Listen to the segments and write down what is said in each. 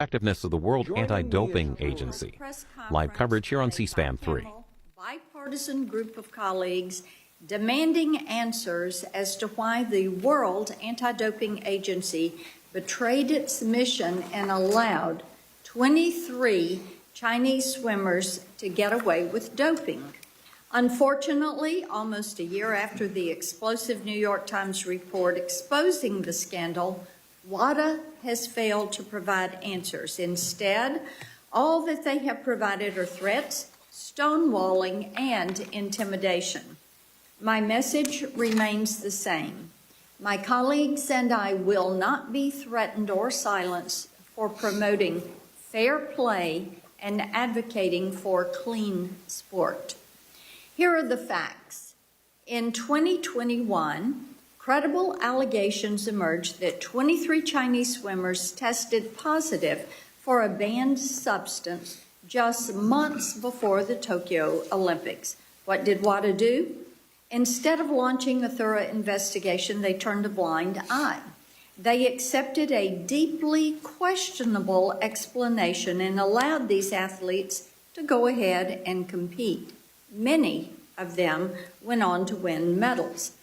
effectiveness of the World Anti-Doping Agency. Live coverage here on C-SPAN 3. Bipartisan group of colleagues demanding answers as to why the World Anti-Doping Agency betrayed its mission and allowed 23 Chinese swimmers to get away with doping. Unfortunately, almost a year after the explosive New York Times report exposing the scandal, Wada has failed to provide answers. Instead, all that they have provided are threats, stonewalling, and intimidation. My message remains the same. My colleagues and I will not be threatened or silenced for promoting fair play and advocating for clean sport. Here are the facts. In 2021, credible allegations emerged that 23 Chinese swimmers tested positive for a banned substance just months before the Tokyo Olympics. What did WADA do? Instead of launching a thorough investigation, they turned a blind eye. They accepted a deeply questionable explanation and allowed these athletes to go ahead and compete. Many of them went on to win medals.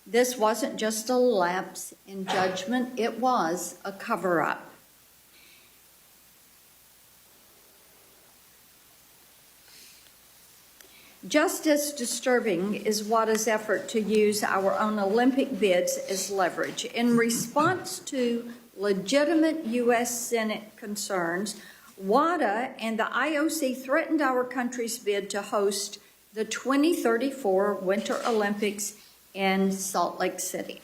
This wasn't just a lapse in judgment, it was a cover-up. Just as disturbing is WADA's effort to use our own Olympic bids as leverage. In response to legitimate U.S. Senate concerns, WADA and the IOC threatened our country's bid to host the 2034 Winter Olympics in Salt Lake City.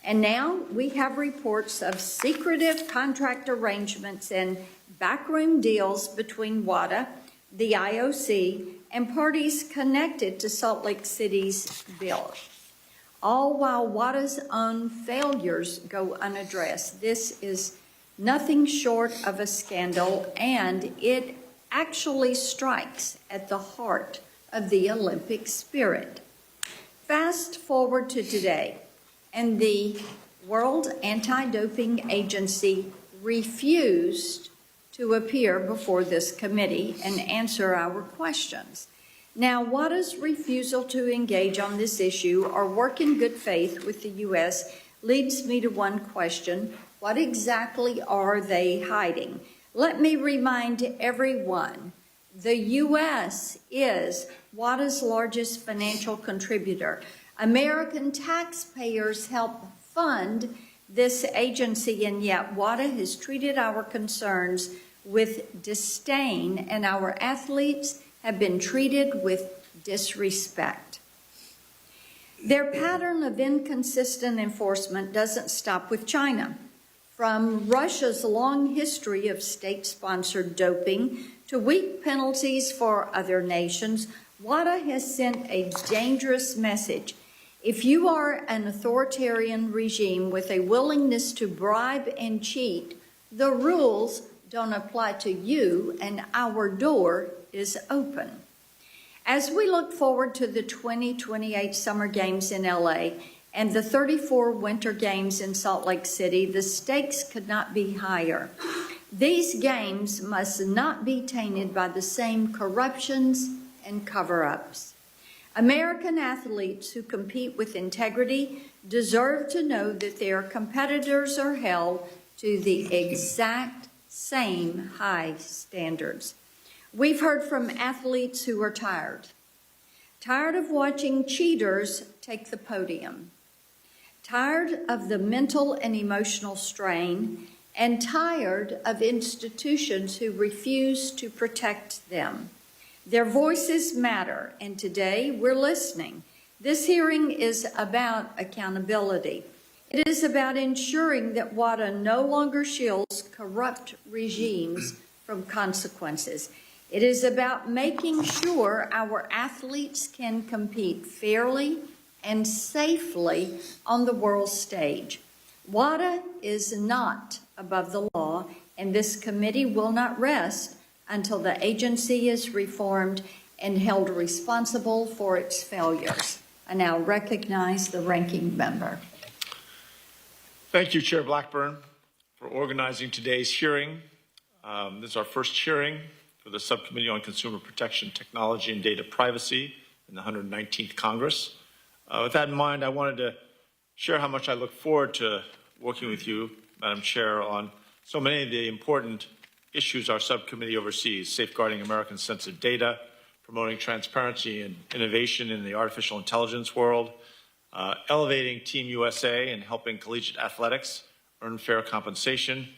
And now we have reports of secretive contract arrangements and backroom deals between WADA, the IOC, and parties connected to Salt Lake City's bill, all while WADA's own failures go unaddressed. This is nothing short of a scandal, and it actually strikes at the heart of the Olympic spirit. Fast forward to today, and the World Anti-Doping Agency refused to appear before this committee and answer our questions. Now, WADA's refusal to engage on this issue or work in good faith with the U.S. leads me to one question: what exactly are they hiding? Let me remind everyone, the U.S. is WADA's largest financial contributor. American taxpayers help fund this agency, and yet WADA has treated our concerns with disdain, and our athletes have been treated with disrespect. Their pattern of inconsistent enforcement doesn't stop with China. From Russia's long history of state-sponsored doping to weak penalties for other nations, WADA has sent a dangerous message. If you are an authoritarian regime with a willingness to bribe and cheat, the rules don't apply to you, and our door is open. As we look forward to the 2028 Summer Games in LA and the 34 Winter Games in Salt Lake City, the stakes could not be higher. These games must not be tainted by the same corruptions and cover-ups. American athletes who compete with integrity deserve to know that their competitors are held to the exact same high standards. We've heard from athletes who are tired of watching cheaters take the podium, tired of the mental and emotional strain, and tired of institutions who refuse to protect them. Their voices matter, and today we're listening. This hearing is about accountability. It is about ensuring that WADA no longer shields corrupt regimes from consequences. It is about making sure our athletes can compete fairly and safely on the world stage. WADA is not above the law, and this committee will not rest until the agency is reformed and held responsible for its failures. I now recognize the ranking member. Thank you, Chair Blackburn, for organizing today's hearing. This is our first hearing for the Subcommittee on Consumer Protection, Technology, and Data Privacy in the 119th Congress. With that in mind, I wanted to share how much I look forward to working with you, Madam Chair, on so many of the important issues our subcommittee oversees: safeguarding American sensitive data, promoting transparency and innovation in the artificial intelligence world, elevating Team USA and helping collegiate athletics earn fair compensation,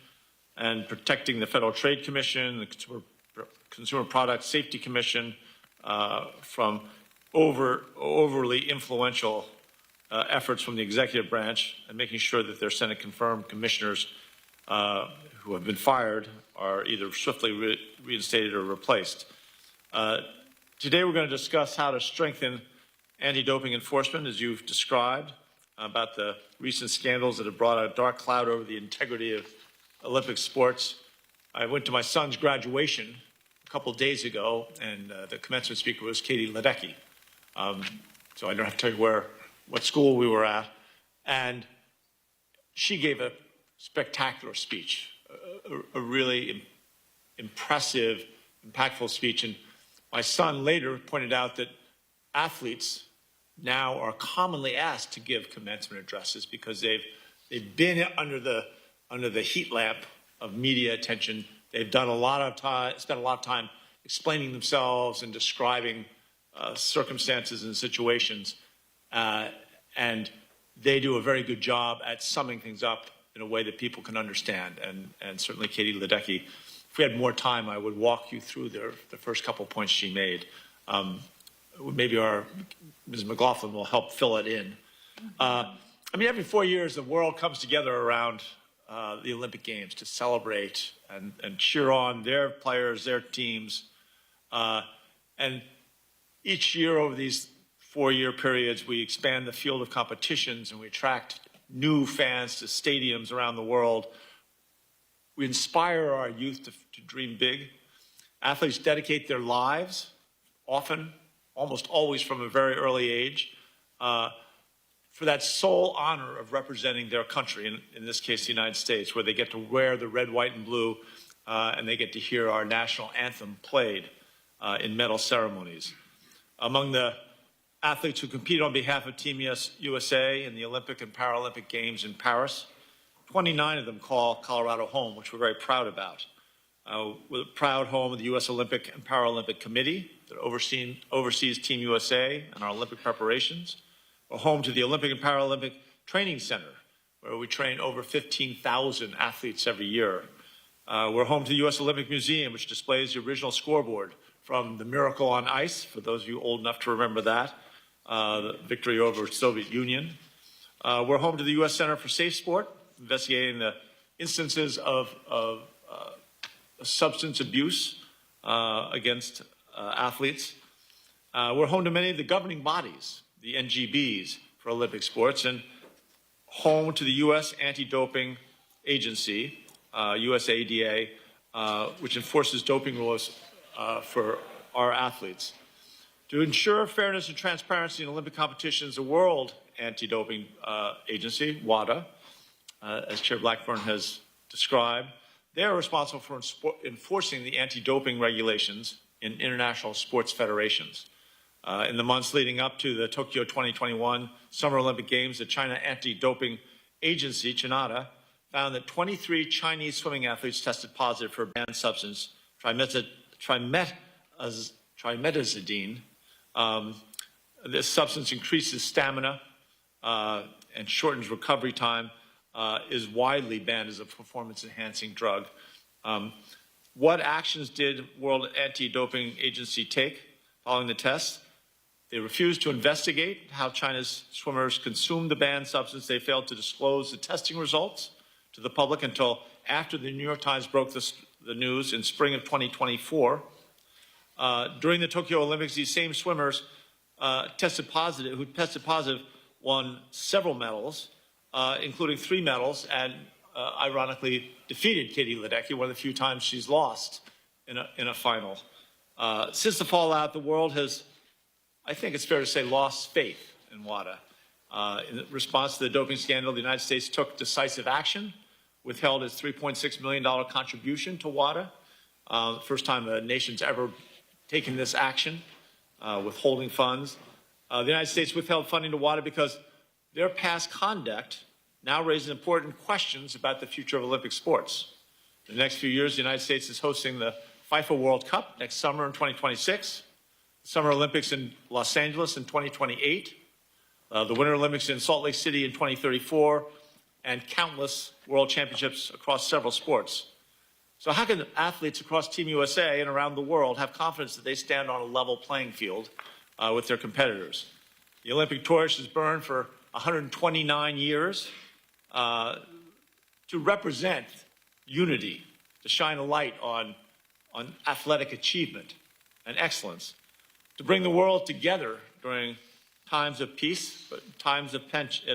and protecting the Federal Trade Commission, the Consumer Product Safety Commission from overly influential efforts from the executive branch, and making sure that their Senate-confirmed commissioners who have been fired are either swiftly reinstated or replaced. Today we're going to discuss how to strengthen anti-doping enforcement, as you've described, about the recent scandals that have brought a dark cloud over the integrity of Olympic sports. I went to my son's graduation a couple of days ago, and the commencement speaker was Katie Ledecky. So I don't have to tell you what school we were at. And she gave a spectacular speech, a really impressive, impactful speech. And my son later pointed out that athletes now are commonly asked to give commencement addresses because they've been under the heat lamp of media attention. They've done spent a lot of time explaining themselves and describing circumstances and situations, and they do a very good job at summing things up in a way that people can understand. And certainly Katie Ledecky, if we had more time, I would walk you through the first couple points she made. Maybe Ms. McLaughlin will help fill it in. I mean, every 4 years, the world comes together around the Olympic Games to celebrate and cheer on their players, their teams. And each year over these 4-year periods, we expand the field of competitions and we attract new fans to stadiums around the world. We inspire our youth to dream big. Athletes dedicate their lives, often, almost always from a very early age, for that sole honor of representing their country, in this case, the United States, where they get to wear the red, white, and blue, and they get to hear our national anthem played in medal ceremonies. Among the athletes who competed on behalf of Team USA in the Olympic and Paralympic Games in Paris, 29 of them call Colorado home, which we're very proud about. We're a proud home of the U.S. Olympic and Paralympic Committee that oversees Team USA and our Olympic preparations. We're home to the Olympic and Paralympic Training Center, where we train over 15,000 athletes every year. We're home to the U.S. Olympic Museum, which displays the original scoreboard from the Miracle on Ice, for those of you old enough to remember that, the victory over the Soviet Union. We're home to the U.S. Center for Safe Sport, investigating the instances of substance abuse against athletes. We're home to many of the governing bodies, the NGBs for Olympic sports, and home to the U.S. Anti-Doping Agency, USADA, which enforces doping rules for our athletes. To ensure fairness and transparency in Olympic competitions, the World Anti-Doping Agency, WADA, as Chair Blackburn has described, they are responsible for enforcing the anti-doping regulations in international sports federations. In the months leading up to the Tokyo 2021 Summer Olympic Games, the China Anti-Doping Agency, CHINADA, found that 23 Chinese swimming athletes tested positive for a banned substance, trimetazidine. This substance increases stamina and shortens recovery time, is widely banned as a performance-enhancing drug. What actions did World Anti-Doping Agency take following the tests? They refused to investigate how China's swimmers consumed the banned substance. They failed to disclose the testing results to the public until after the New York Times broke the news in spring of 2024. During the Tokyo Olympics, these same swimmers who tested positive won several medals, including 3 medals, and ironically defeated Katie Ledecky, one of the few times she's lost in a final. Since the fallout, the world has, I think it's fair to say, lost faith in WADA. In response to the doping scandal, the United States took decisive action withheld its $3.6 million contribution to WADA. First time a nation's ever taken this action, withholding funds. The United States withheld funding to WADA because their past conduct now raises important questions about the future of Olympic sports. In the next few years, the United States is hosting the FIFA World Cup next summer in 2026, the Summer Olympics in Los Angeles in 2028, the Winter Olympics in Salt Lake City in 2034, and countless world championships across several sports. So how can athletes across Team USA and around the world have confidence that they stand on a level playing field with their competitors? The Olympic torch has burned for 129 years to represent unity, to shine a light on athletic achievement and excellence, to bring the world together during times of peace, but times of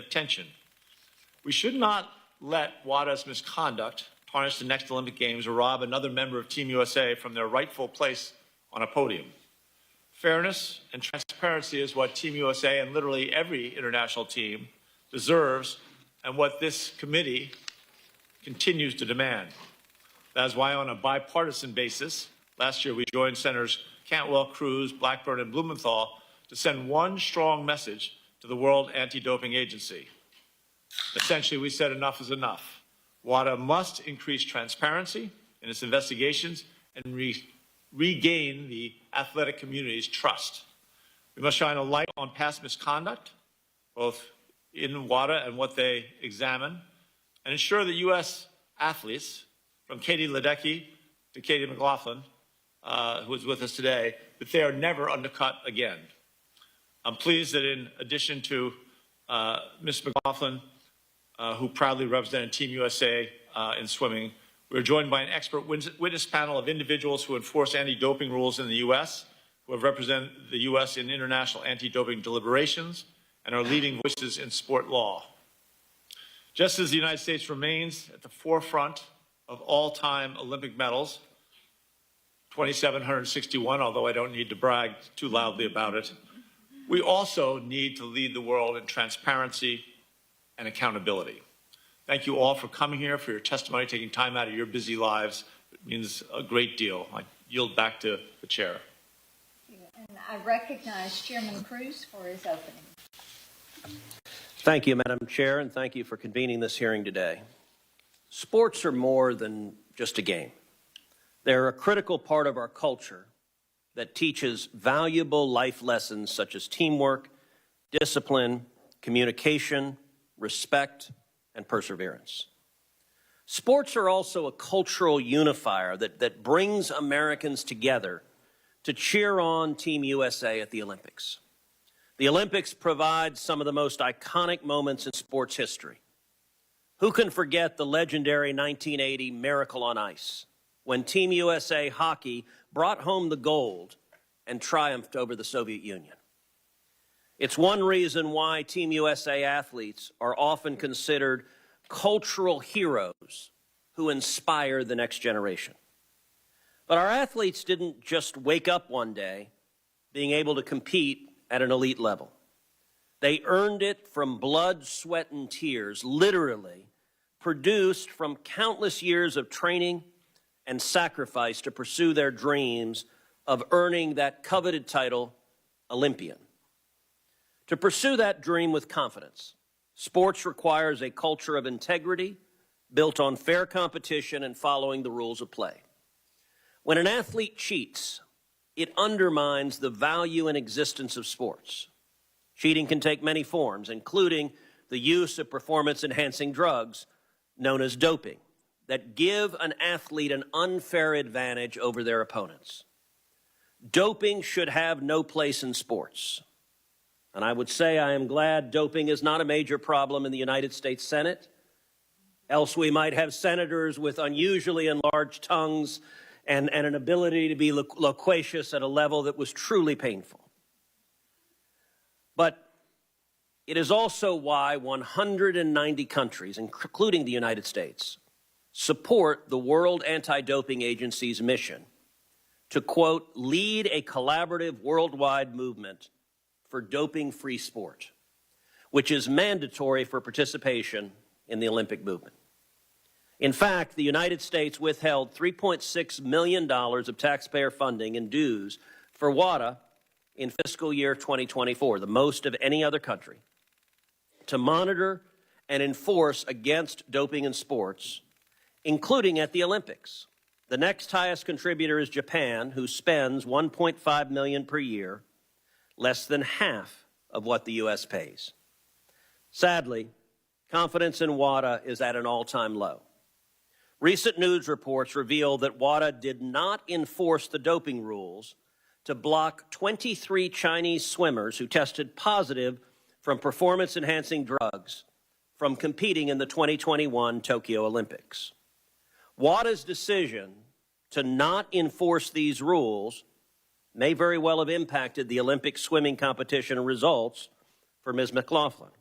tension. We should not let WADA's misconduct tarnish the next Olympic Games or rob another member of Team USA from their rightful place on a podium. Fairness and transparency is what Team USA and literally every international team deserves and what this committee continues to demand. That is why on a bipartisan basis, last year we joined Senators Cantwell, Cruz, Blackburn, and Blumenthal to send one strong message to the World Anti-Doping Agency. Essentially, we said enough is enough. WADA must increase transparency in its investigations and regain the athletic community's trust. We must shine a light on past misconduct, both in WADA and what they examine, and ensure that U.S. athletes, from Katie Ledecky to Katie McLaughlin, who is with us today, that they are never undercut again. I'm pleased that in addition to Ms. McLaughlin, who proudly represented Team USA in swimming, we're joined by an expert witness panel of individuals who enforce anti-doping rules in the U.S., who have represented the U.S. in international anti-doping deliberations, and are leading voices in sport law. Just as the United States remains at the forefront of all-time Olympic medals, 2,761, although I don't need to brag too loudly about it, we also need to lead the world in transparency and accountability. Thank you all for coming here, for your testimony, taking time out of your busy lives. It means a great deal. I yield back to the chair. And I recognize Chairman Cruz for his opening. Thank you, Madam Chair, and thank you for convening this hearing today. Sports are more than just a game. They're a critical part of our culture that teaches valuable life lessons such as teamwork, discipline, communication, respect, and perseverance. Sports are also a cultural unifier that brings Americans together to cheer on Team USA at the Olympics. The Olympics provide some of the most iconic moments in sports history. Who can forget the legendary 1980 Miracle on Ice, when Team USA hockey brought home the gold and triumphed over the Soviet Union? It's one reason why Team USA athletes are often considered cultural heroes who inspire the next generation. But our athletes didn't just wake up one day being able to compete at an elite level. They earned it from blood, sweat, and tears, literally produced from countless years of training and sacrifice to pursue their dreams of earning that coveted title, Olympian. To pursue that dream with confidence, sports requires a culture of integrity built on fair competition and following the rules of play. When an athlete cheats, it undermines the value and existence of sports. Cheating can take many forms, including the use of performance-enhancing drugs known as doping that give an athlete an unfair advantage over their opponents. Doping should have no place in sports. And I would say I am glad doping is not a major problem in the United States Senate. Else we might have senators with unusually enlarged tongues and an ability to be loquacious at a level that was truly painful. But it is also why 190 countries, including the United States, support the World Anti-Doping Agency's mission to, quote, lead a collaborative worldwide movement for doping-free sport, which is mandatory for participation in the Olympic movement. In fact, the United States withheld $3.6 million of taxpayer funding and dues for WADA in fiscal year 2024, the most of any other country, to monitor and enforce against doping in sports, including at the Olympics. The next highest contributor is Japan, who spends $1.5 million per year, less than half of what the U.S. pays. Sadly, confidence in WADA is at an all-time low. Recent news reports reveal that WADA did not enforce the doping rules to block 23 Chinese swimmers who tested positive from performance-enhancing drugs from competing in the 2021 Tokyo Olympics. WADA's decision to not enforce these rules may very well have impacted the Olympic swimming competition results for Ms. McLaughlin,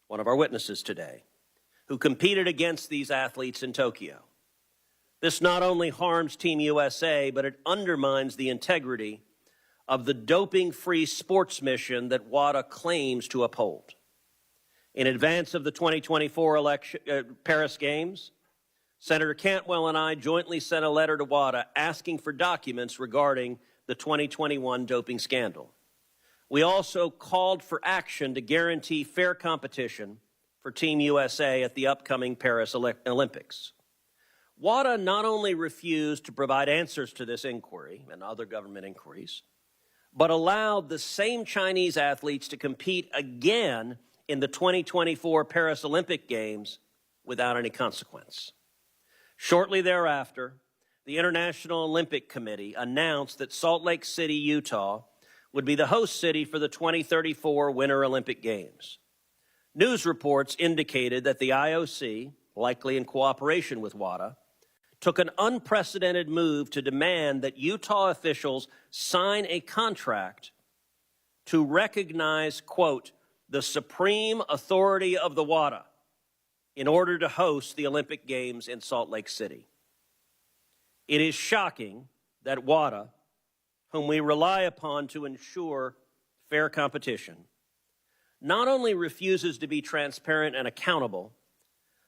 one of our witnesses today, who competed against these athletes in Tokyo. This not only harms Team USA, but it undermines the integrity of the doping-free sports mission that WADA claims to uphold. In advance of the 2024 Paris Games, Senator Cantwell and I jointly sent a letter to WADA asking for documents regarding the 2021 doping scandal. We also called for action to guarantee fair competition for Team USA at the upcoming Paris Olympics. WADA not only refused to provide answers to this inquiry and other government inquiries, but allowed the same Chinese athletes to compete again in the 2024 Paris Olympic Games without any consequence. Shortly thereafter, the International Olympic Committee announced that Salt Lake City, Utah, would be the host city for the 2034 Winter Olympic Games. News reports indicated that the IOC, likely in cooperation with WADA, took an unprecedented move to demand that Utah officials sign a contract to recognize, quote, the supreme authority of the WADA in order to host the Olympic Games in Salt Lake City. It is shocking that WADA, whom we rely upon to ensure fair competition, not only refuses to be transparent and accountable,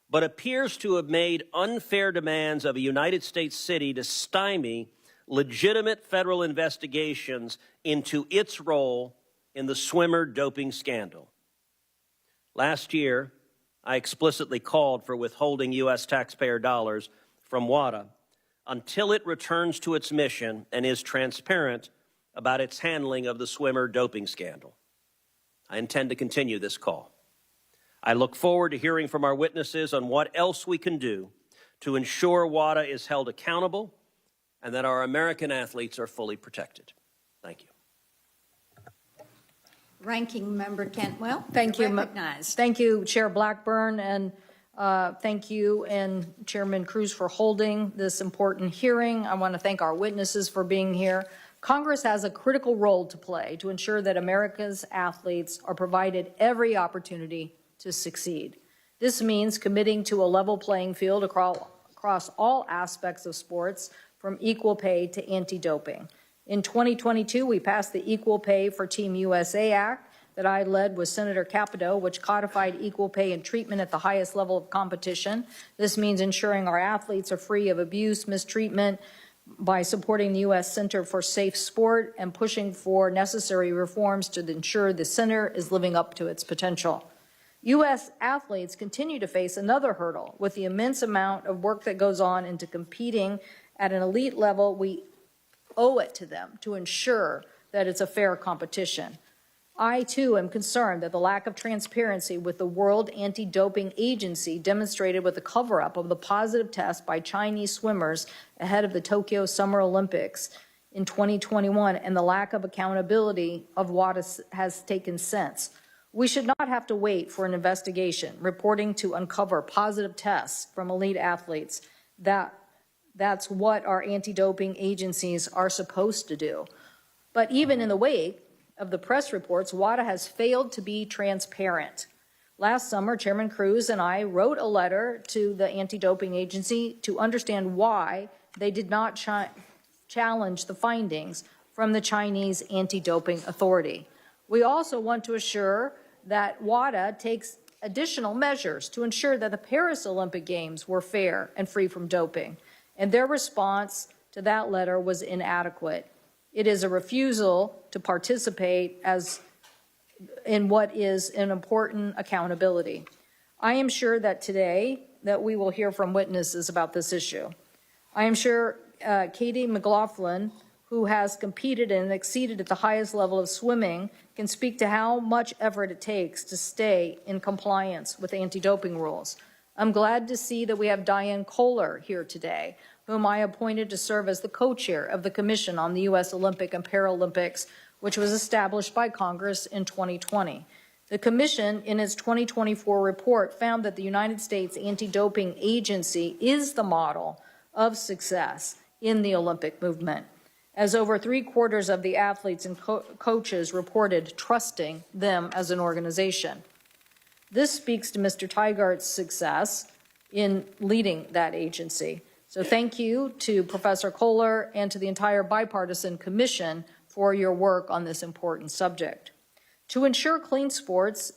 but appears to have made unfair demands of a United States city to stymie legitimate federal investigations into its role in the swimmer doping scandal. Last year, I explicitly called for withholding U.S. taxpayer dollars from WADA until it returns to its mission and is transparent about its handling of the swimmer doping scandal. I intend to continue this call. I look forward to hearing from our witnesses on what else we can do to ensure WADA is held accountable and that our American athletes are fully protected. Thank you. Ranking Member Cantwell. Thank you. Recognized. Thank you, Chair Blackburn, and thank you and Chairman Cruz for holding this important hearing. I want to thank our witnesses for being here. Congress has a critical role to play to ensure that America's athletes are provided every opportunity to succeed. This means committing to a level playing field across all aspects of sports, from equal pay to anti-doping. In 2022, we passed the Equal Pay for Team USA Act that I led with Senator Capito, which codified equal pay and treatment at the highest level of competition. This means ensuring our athletes are free of abuse, mistreatment, by supporting the U.S. Center for Safe Sport and pushing for necessary reforms to ensure the center is living up to its potential. U.S. athletes continue to face another hurdle with the immense amount of work that goes on into competing at an elite level. We owe it to them to ensure that it's a fair competition. I, too, am concerned that the lack of transparency with the World Anti-Doping Agency demonstrated with the cover-up of the positive test by Chinese swimmers ahead of the Tokyo Summer Olympics in 2021 and the lack of accountability of what has taken since. We should not have to wait for an investigation reporting to uncover positive tests from elite athletes. That's what our anti-doping agencies are supposed to do. But even in the wake of the press reports, WADA has failed to be transparent. Last summer, Chairman Cruz and I wrote a letter to the anti-doping agency to understand why they did not challenge the findings from the Chinese anti-doping authority. We also want to assure that WADA takes additional measures to ensure that the Paris Olympic Games were fair and free from doping, and their response to that letter was inadequate. It is a refusal to participate in what is an important accountability. I am sure that today that we will hear from witnesses about this issue. I am sure Katie McLaughlin, who has competed and exceeded at the highest level of swimming, can speak to how much effort it takes to stay in compliance with anti-doping rules. I'm glad to see that we have Diane Kohler here today, whom I appointed to serve as the co-chair of the Commission on the U.S. Olympic and Paralympics, which was established by Congress in 2020. The Commission, in its 2024 report, found that the United States Anti-Doping Agency is the model of success in the Olympic movement, as over 3/4 of the athletes and coaches reported trusting them as an organization. This speaks to Mr. Teigart's success in leading that agency. So thank you to Professor Kohler and to the entire bipartisan commission for your work on this important subject. To ensure clean sports,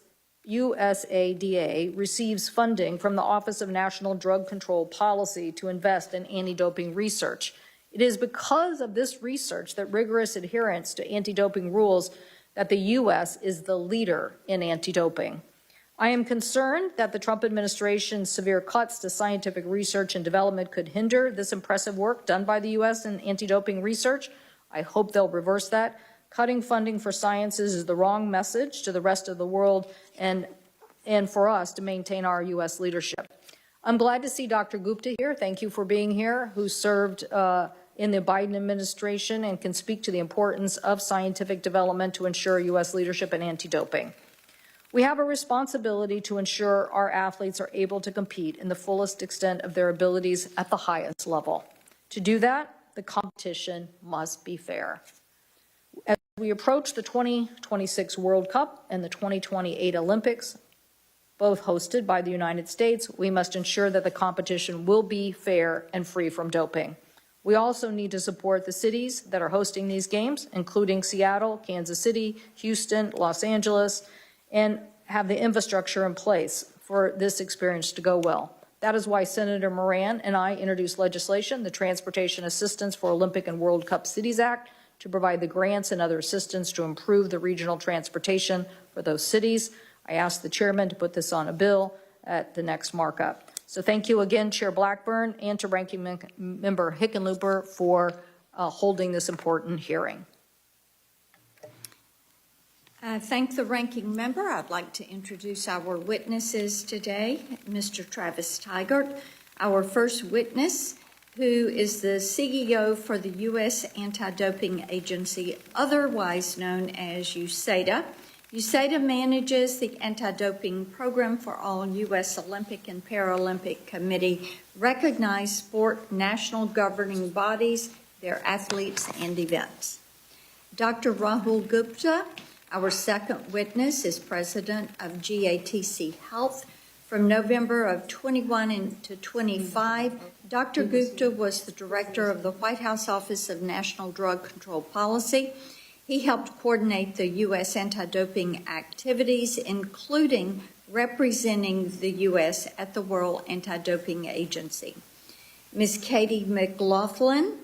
USADA receives funding from the Office of National Drug Control Policy to invest in anti-doping research. It is because of this research that rigorous adherence to anti-doping rules that the U.S. is the leader in anti-doping. I am concerned that the Trump administration's severe cuts to scientific research and development could hinder this impressive work done by the U.S. in anti-doping research. I hope they'll reverse that. Cutting funding for sciences is the wrong message to the rest of the world and for us to maintain our U.S. leadership. I'm glad to see Dr. Gupta here. Thank you for being here, who served in the Biden administration and can speak to the importance of scientific development to ensure U.S. leadership in anti-doping. We have a responsibility to ensure our athletes are able to compete in the fullest extent of their abilities at the highest level. To do that, the competition must be fair. As we approach the 2026 World Cup and the 2028 Olympics, both hosted by the United States, we must ensure that the competition will be fair and free from doping. We also need to support the cities that are hosting these games, including Seattle, Kansas City, Houston, Los Angeles, and have the infrastructure in place for this experience to go well. That is why Senator Moran and I introduced legislation, the Transportation Assistance for Olympic and World Cup Cities Act, to provide the grants and other assistance to improve the regional transportation for those cities. I asked the chairman to put this on a bill at the next markup. So thank you again, Chair Blackburn, and to Ranking Member Hickenlooper for holding this important hearing. Thank the ranking member. I'd like to introduce our witnesses today. Mr. Travis Teigart, our first witness, who is the CEO for the U.S. Anti-Doping Agency, otherwise known as USADA. USADA manages the anti-doping program for all U.S. Olympic and Paralympic Committee recognized sport national governing bodies, their athletes and events. Dr. Rahul Gupta, our second witness, is president of GATC Health. From November of 21 to 25, Dr. Gupta was the director of the White House Office of National Drug Control Policy. He helped coordinate the U.S. anti-doping activities, including representing the U.S. at the World Anti-Doping Agency. Ms. Katie McLaughlin,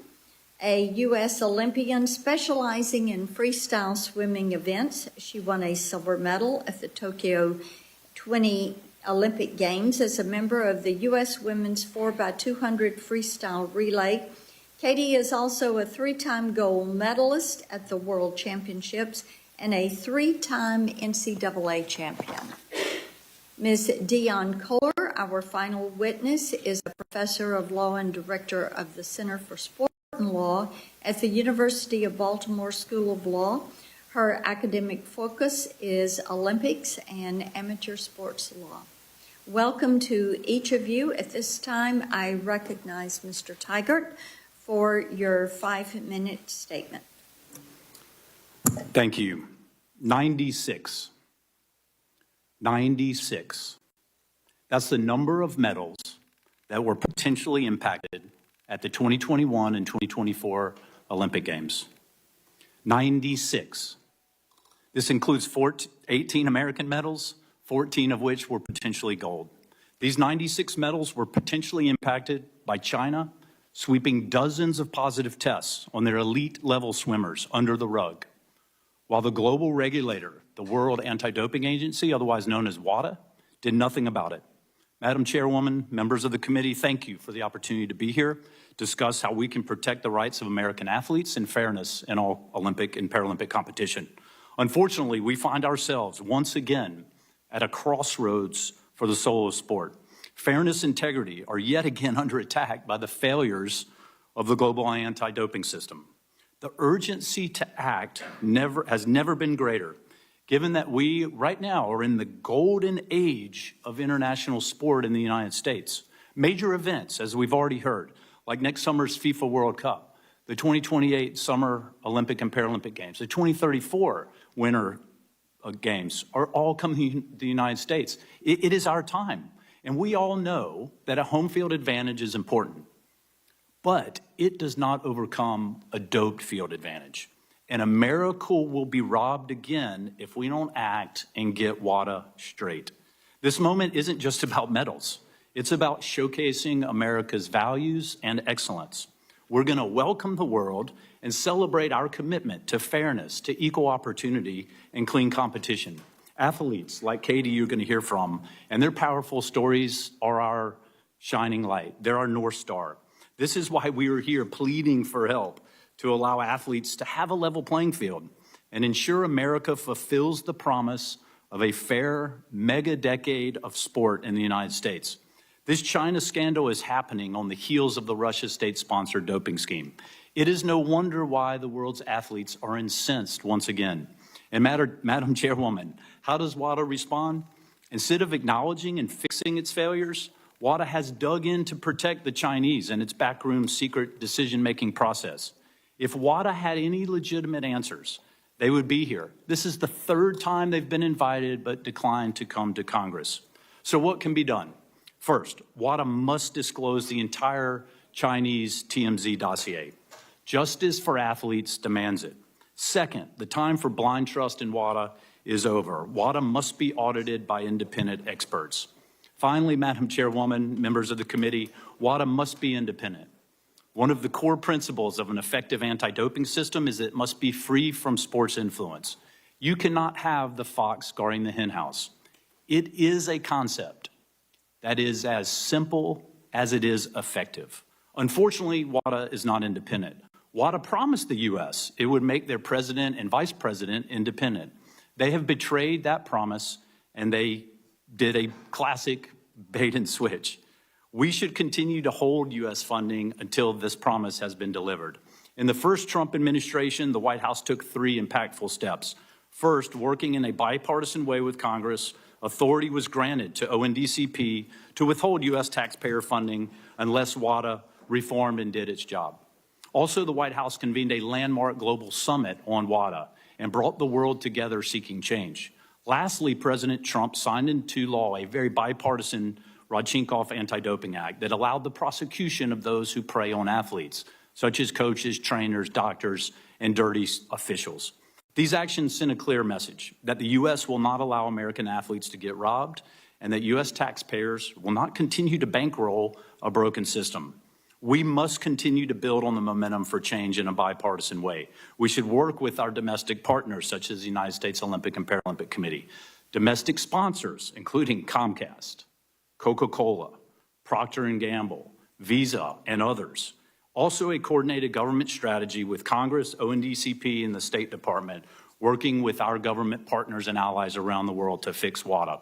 a U.S. Olympian specializing in freestyle swimming events. She won a silver medal at the Tokyo 20 Olympic Games as a member of the U.S. Women's 4x200 freestyle relay. Katie is also a 3-time gold medalist at the World Championships and a 3-time NCAA champion. Ms. Dion Kohler, our final witness, is a professor of law and director of the Center for Sport and Law at the University of Baltimore School of Law. Her academic focus is Olympics and amateur sports law. Welcome to each of you. At this time, I recognize Mr. Teigart for your 5-minute statement. Thank you. 96. 96. That's the number of medals that were potentially impacted at the 2021 and 2024 Olympic Games. 96. This includes 18 American medals, 14 of which were potentially gold. These 96 medals were potentially impacted by China sweeping dozens of positive tests on their elite-level swimmers under the rug, while the global regulator, the World Anti-Doping Agency, otherwise known as Wada, did nothing about it. Madam Chairwoman, members of the committee, thank you for the opportunity to be here, discuss how we can protect the rights of American athletes and fairness in all Olympic and Paralympic competition. Unfortunately, we find ourselves once again at a crossroads for the soul of sport. Fairness and integrity are yet again under attack by the failures of the global anti-doping system. The urgency to act has never been greater, given that we right now are in the golden age of international sport in the United States. Major events, as we've already heard, like next summer's FIFA World Cup, the 2028 Summer Olympic and Paralympic Games, the 2034 Winter Games are all coming to the United States. It is our time. And we all know that a home field advantage is important, but it does not overcome a doped field advantage. And America will be robbed again if we don't act and get WADA straight. This moment isn't just about medals. It's about showcasing America's values and excellence. We're going to welcome the world and celebrate our commitment to fairness, to equal opportunity, and clean competition. Athletes like Katie you're going to hear from, and their powerful stories are our shining light. They're our North Star. This is why we are here pleading for help to allow athletes to have a level playing field and ensure America fulfills the promise of a fair mega decade of sport in the United States. This China scandal is happening on the heels of the Russia state-sponsored doping scheme. It is no wonder why the world's athletes are incensed once again. And Madam Chairwoman, how does WADA respond? Instead of acknowledging and fixing its failures, WADA has dug in to protect the Chinese and its backroom secret decision-making process. If WADA had any legitimate answers, they would be here. This is the third time they've been invited but declined to come to Congress. So what can be done? First, WADA must disclose the entire Chinese TMZ dossier. Justice for athletes demands it. Second, the time for blind trust in WADA is over. WADA must be audited by independent experts. Finally, Madam Chairwoman, members of the committee, WADA must be independent. One of the core principles of an effective anti-doping system is that it must be free from sports influence. You cannot have the fox guarding the henhouse. It is a concept that is as simple as it is effective. Unfortunately, WADA is not independent. WADA promised the U.S. it would make their president and vice president independent. They have betrayed that promise, and they did a classic bait and switch. We should continue to hold U.S. funding until this promise has been delivered. In the first Trump administration, the White House took 3 impactful steps. First, working in a bipartisan way with Congress, authority was granted to ONDCP to withhold U.S. taxpayer funding unless WADA reformed and did its job. Also, the White House convened a landmark global summit on WADA and brought the world together seeking change. Lastly, President Trump signed into law a very bipartisan Rodchenkov Anti-Doping Act that allowed the prosecution of those who prey on athletes, such as coaches, trainers, doctors, and dirty officials. These actions send a clear message that the U.S. will not allow American athletes to get robbed and that U.S. taxpayers will not continue to bankroll a broken system. We must continue to build on the momentum for change in a bipartisan way. We should work with our domestic partners, such as the United States Olympic and Paralympic Committee, domestic sponsors, including Comcast, Coca-Cola, Procter & Gamble, Visa, and others. Also, a coordinated government strategy with Congress, ONDCP, and the State Department, working with our government partners and allies around the world to fix WADA.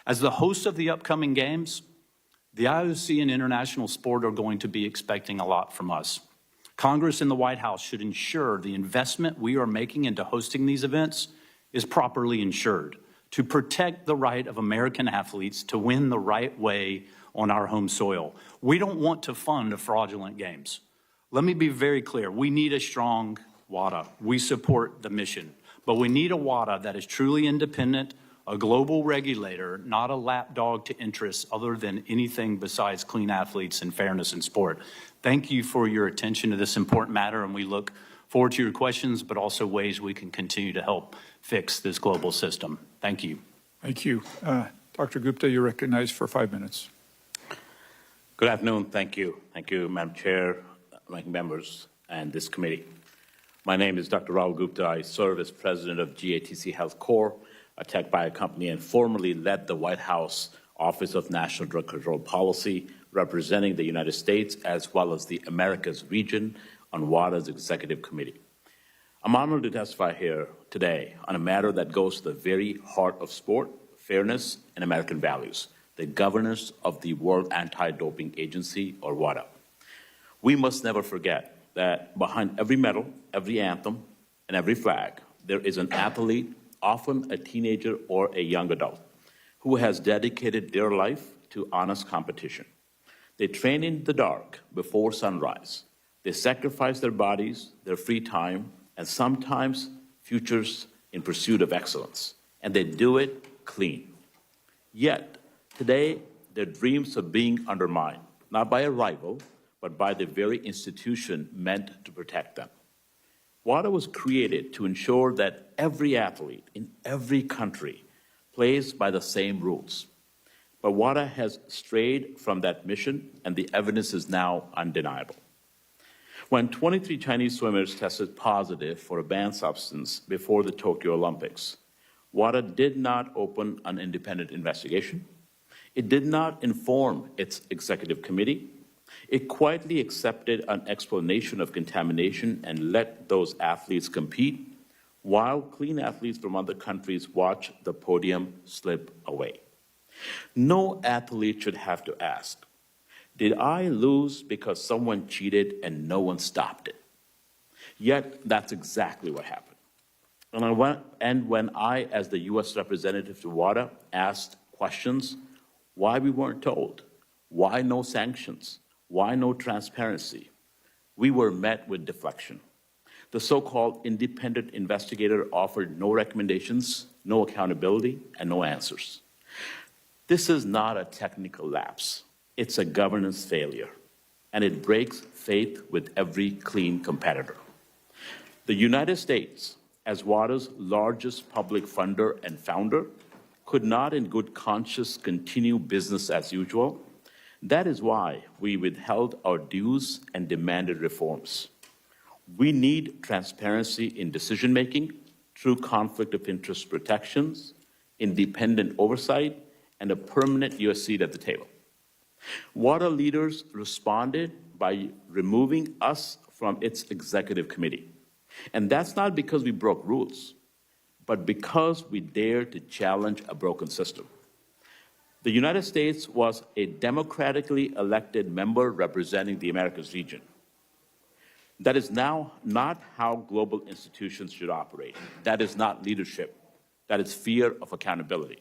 As the host of the upcoming games, the IOC and international sport are going to be expecting a lot from us. Congress and the White House should ensure the investment we are making into hosting these events is properly insured to protect the right of American athletes to win the right way on our home soil. We don't want to fund a fraudulent games. Let me be very clear. We need a strong WADA. We support the mission, but we need a WADA that is truly independent, a global regulator, not a lapdog to interests other than anything besides clean athletes and fairness in sport. Thank you for your attention to this important matter, and we look forward to your questions, but also ways we can continue to help fix this global system. Thank you. Thank you. Dr. Gupta, you're recognized for 5 minutes. Good afternoon. Thank you. Thank you, Madam Chair, ranking members, and this committee. My name is Dr. Rahul Gupta. I serve as president of GATC Health Corp, a tech bio company, and formerly led the White House Office of National Drug Control Policy, representing the United States as well as the Americas region on WADA's executive committee. I'm honored to testify here today on a matter that goes to the very heart of sport, fairness, and American values, the governance of the World Anti-Doping Agency, or WADA. We must never forget that behind every medal, every anthem, and every flag, there is an athlete, often a teenager or a young adult, who has dedicated their life to honest competition. They train in the dark before sunrise. They sacrifice their bodies, their free time, and sometimes futures in pursuit of excellence. And they do it clean. Yet, today, their dreams are being undermined, not by a rival, but by the very institution meant to protect them. WADA was created to ensure that every athlete in every country plays by the same rules. But WADA has strayed from that mission, and the evidence is now undeniable. When 23 Chinese swimmers tested positive for a banned substance before the Tokyo Olympics, WADA did not open an independent investigation. It did not inform its executive committee. It quietly accepted an explanation of contamination and let those athletes compete, while clean athletes from other countries watched the podium slip away. No athlete should have to ask, did I lose because someone cheated and no one stopped it? Yet, that's exactly what happened. And when I, as the U.S. representative to WADA, asked questions, why we weren't told, why no sanctions, why no transparency, we were met with deflection. The so-called independent investigator offered no recommendations, no accountability, and no answers. This is not a technical lapse. It's a governance failure, and it breaks faith with every clean competitor. The United States, as WADA's largest public funder and founder, could not in good conscience continue business as usual. That is why we withheld our dues and demanded reforms. We need transparency in decision-making, true conflict of interest protections, independent oversight, and a permanent U.S. seat at the table. WADA leaders responded by removing us from its executive committee. And that's not because we broke rules, but because we dared to challenge a broken system. The United States was a democratically elected member representing the Americas region. That is now not how global institutions should operate. That is not leadership. That is fear of accountability.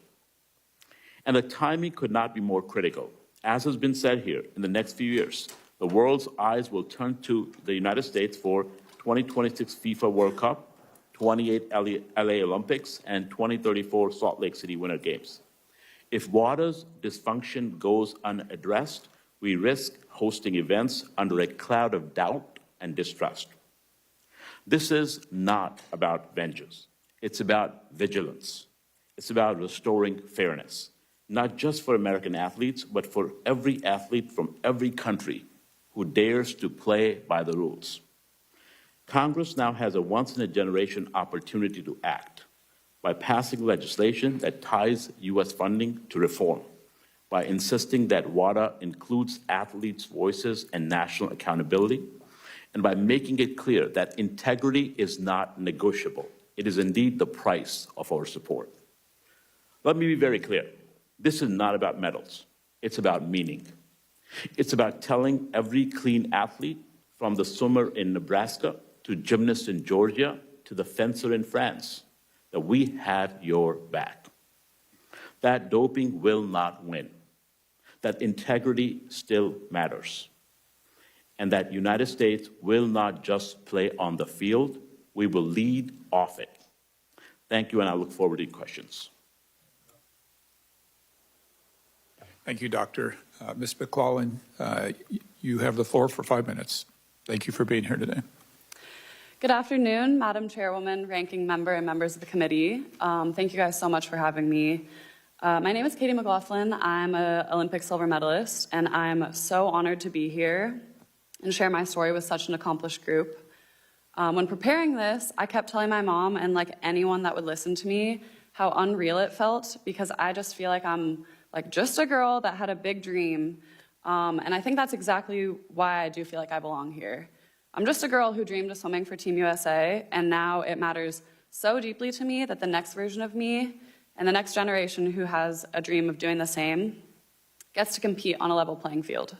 And the timing could not be more critical. As has been said here, in the next few years, the world's eyes will turn to the United States for 2026 FIFA World Cup, 28 LA Olympics, and 2034 Salt Lake City Winter Games. If WADA's dysfunction goes unaddressed, we risk hosting events under a cloud of doubt and distrust. This is not about vengeance. It's about vigilance. It's about restoring fairness, not just for American athletes, but for every athlete from every country who dares to play by the rules. Congress now has a once-in-a-generation opportunity to act by passing legislation that ties U.S. funding to reform, by insisting that WADA includes athletes' voices and national accountability, and by making it clear that integrity is not negotiable. It is indeed the price of our support. Let me be very clear. This is not about medals. It's about meaning. It's about telling every clean athlete, from the swimmer in Nebraska to gymnast in Georgia to the fencer in France, that we have your back. That doping will not win. That integrity still matters. And that United States will not just play on the field, we will lead off it. Thank you, and I look forward to your questions. Thank you, Doctor. Ms. McClellan, you have the floor for 5 minutes. Thank you for being here today. Good afternoon, Madam Chairwoman, Ranking Member, and members of the committee. Thank you guys so much for having me. My name is Katie McLaughlin. I'm an Olympic silver medalist, and I'm so honored to be here and share my story with such an accomplished group. When preparing this, I kept telling my mom and like anyone that would listen to me how unreal it felt, because I just feel like I'm like just a girl that had a big dream. And I think that's exactly why I do feel like I belong here. I'm just a girl who dreamed of swimming for Team USA, and now it matters so deeply to me that the next version of me and the next generation who has a dream of doing the same gets to compete on a level playing field.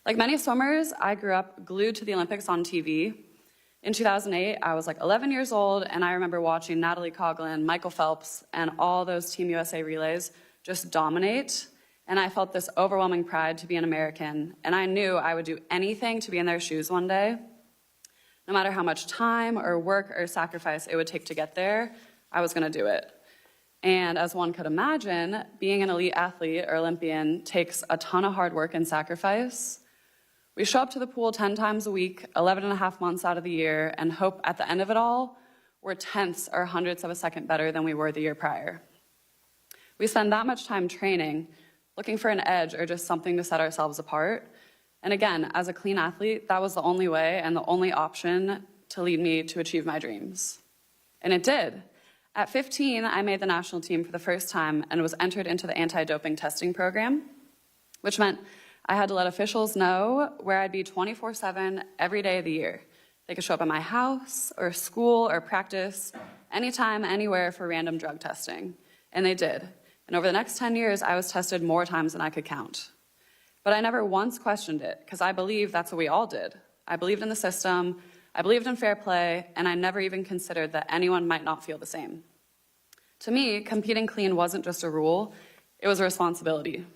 Like many swimmers, I grew up glued to the Olympics on TV. In 2008, I was like 11 years old, and I remember watching Natalie Coughlin, Michael Phelps, and all those Team USA relays just dominate. And I felt this overwhelming pride to be an American, and I knew I would do anything to be in their shoes one day. No matter how much time or work or sacrifice it would take to get there, I was gonna do it. And as one could imagine, being an elite athlete or Olympian takes a ton of hard work and sacrifice. We show up to the pool 10 times a week, 11 and a half months out of the year, and hope at the end of it all, we're tenths or hundredths of a second better than we were the year prior. We spend that much time training, looking for an edge or just something to set ourselves apart. And again, as a clean athlete, that was the only way and the only option to lead me to achieve my dreams. And it did. At 15, I made the national team for the first time and was entered into the anti-doping testing program, which meant I had to let officials know where I'd be 24/7 every day of the year. They could show up at my house or school or practice, anytime, anywhere for random drug testing. And they did. And over the next 10 years, I was tested more times than I could count. But I never once questioned it, because I believe that's what we all did. I believed in the system, I believed in fair play, and I never even considered that anyone might not feel the same. To me, competing clean wasn't just a rule, it was a responsibility.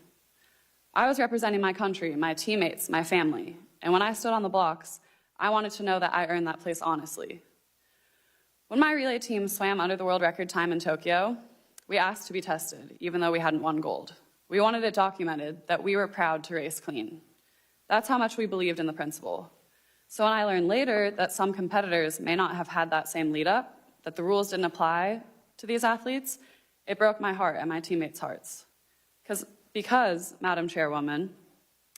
I was representing my country, my teammates, my family, and when I stood on the blocks, I wanted to know that I earned that place honestly. When my relay team swam under the world record time in Tokyo, we asked to be tested, even though we hadn't won gold. We wanted it documented that we were proud to race clean. That's how much we believed in the principle. So when I learned later that some competitors may not have had that same lead up, that the rules didn't apply to these athletes, it broke my heart and my teammates' hearts. Because, Madam Chairwoman,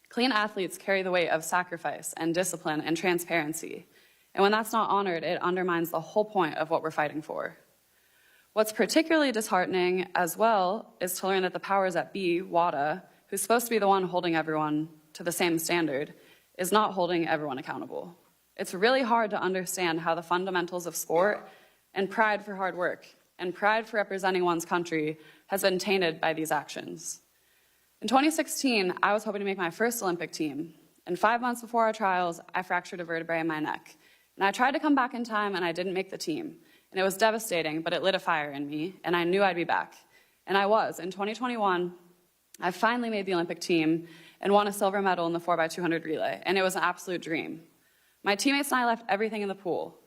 clean athletes carry the weight of sacrifice and discipline and transparency. And when that's not honored, it undermines the whole point of what we're fighting for. What's particularly disheartening as well is to learn that the powers that be, Wada, who's supposed to be the one holding everyone to the same standard, is not holding everyone accountable. It's really hard to understand how the fundamentals of sport and pride for hard work and pride for representing one's country has been tainted by these actions. In 2016, I was hoping to make my first Olympic team, and 5 months before our trials, I fractured a vertebrae in my neck. And I tried to come back in time, and I didn't make the team. And it was devastating, but it lit a fire in me, and I knew I'd be back. And I was. In 2021, I finally made the Olympic team and won a silver medal in the 4x200 relay, and it was an absolute dream. My teammates and I left everything in the pool.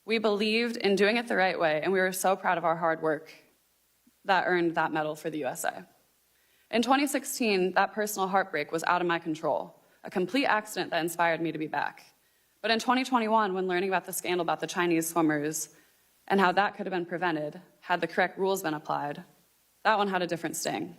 We believed in doing it the right way, and we were so proud of our hard work that earned that medal for the USA. In 2016, that personal heartbreak was out of my control, a complete accident that inspired me to be back. But in 2021, when learning about the scandal about the Chinese swimmers and how that could have been prevented had the correct rules been applied, that one had a different sting.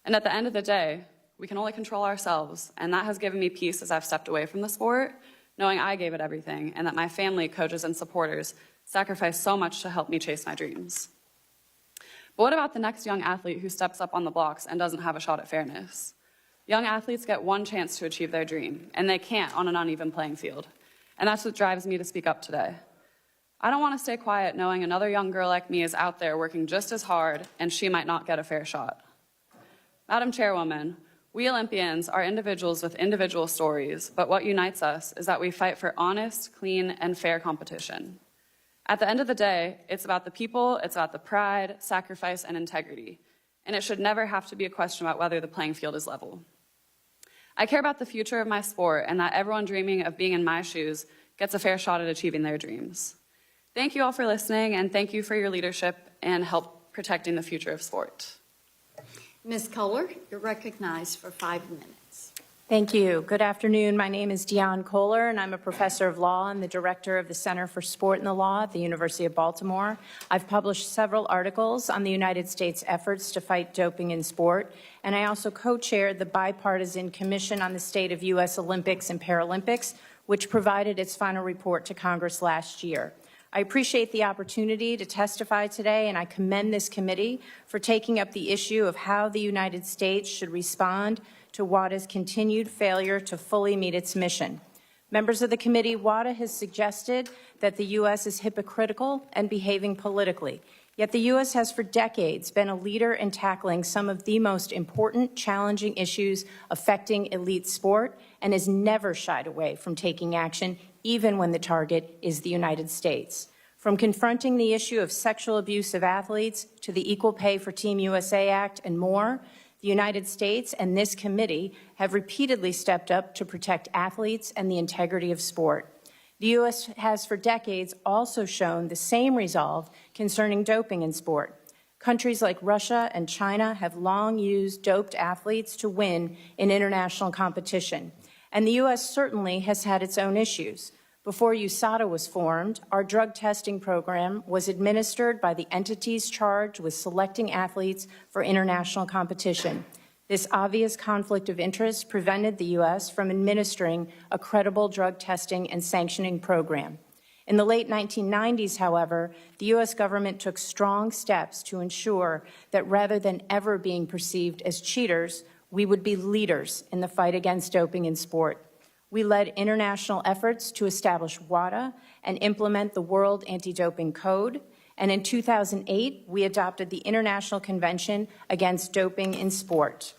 And at the end of the day, we can only control ourselves, and that has given me peace as I've stepped away from the sport, knowing I gave it everything, and that my family, coaches, and supporters sacrificed so much to help me chase my dreams. But what about the next young athlete who steps up on the blocks and doesn't have a shot at fairness? Young athletes get one chance to achieve their dream, and they can't on an uneven playing field. And that's what drives me to speak up today. I don't want to stay quiet knowing another young girl like me is out there working just as hard, and she might not get a fair shot. Madam Chairwoman, we Olympians are individuals with individual stories, but what unites us is that we fight for honest, clean, and fair competition. At the end of the day, it's about the people, it's about the pride, sacrifice, and integrity, and it should never have to be a question about whether the playing field is level. I care about the future of my sport and that everyone dreaming of being in my shoes gets a fair shot at achieving their dreams. Thank you all for listening, and thank you for your leadership and help protecting the future of sport. Ms. Kohler, you're recognized for 5 minutes. Thank you. Good afternoon. My name is Dionne Kohler, and I'm a professor of law and the director of the Center for Sport and the Law at the University of Baltimore. I've published several articles on the United States' efforts to fight doping in sport, and I also co-chaired the Bipartisan Commission on the State of U.S. Olympics and Paralympics, which provided its final report to Congress last year. I appreciate the opportunity to testify today, and I commend this committee for taking up the issue of how the United States should respond to WADA's continued failure to fully meet its mission. Members of the committee, WADA has suggested that the U.S. is hypocritical and behaving politically. Yet the U.S. has for decades been a leader in tackling some of the most important, challenging issues affecting elite sport and has never shied away from taking action, even when the target is the United States. From confronting the issue of sexual abuse of athletes to the Equal Pay for Team USA Act and more, the United States and this committee have repeatedly stepped up to protect athletes and the integrity of sport. The U.S. has for decades also shown the same resolve concerning doping in sport. Countries like Russia and China have long used doped athletes to win in international competition, and the U.S. certainly has had its own issues. Before USADA was formed, our drug testing program was administered by the entities charged with selecting athletes for international competition. This obvious conflict of interest prevented the U.S. from administering a credible drug testing and sanctioning program. In the late 1990s, however, the U.S. government took strong steps to ensure that rather than ever being perceived as cheaters, we would be leaders in the fight against doping in sport. We led international efforts to establish WADA and implement the World Anti-Doping Code, and in 2008, we adopted the International Convention Against Doping in Sport.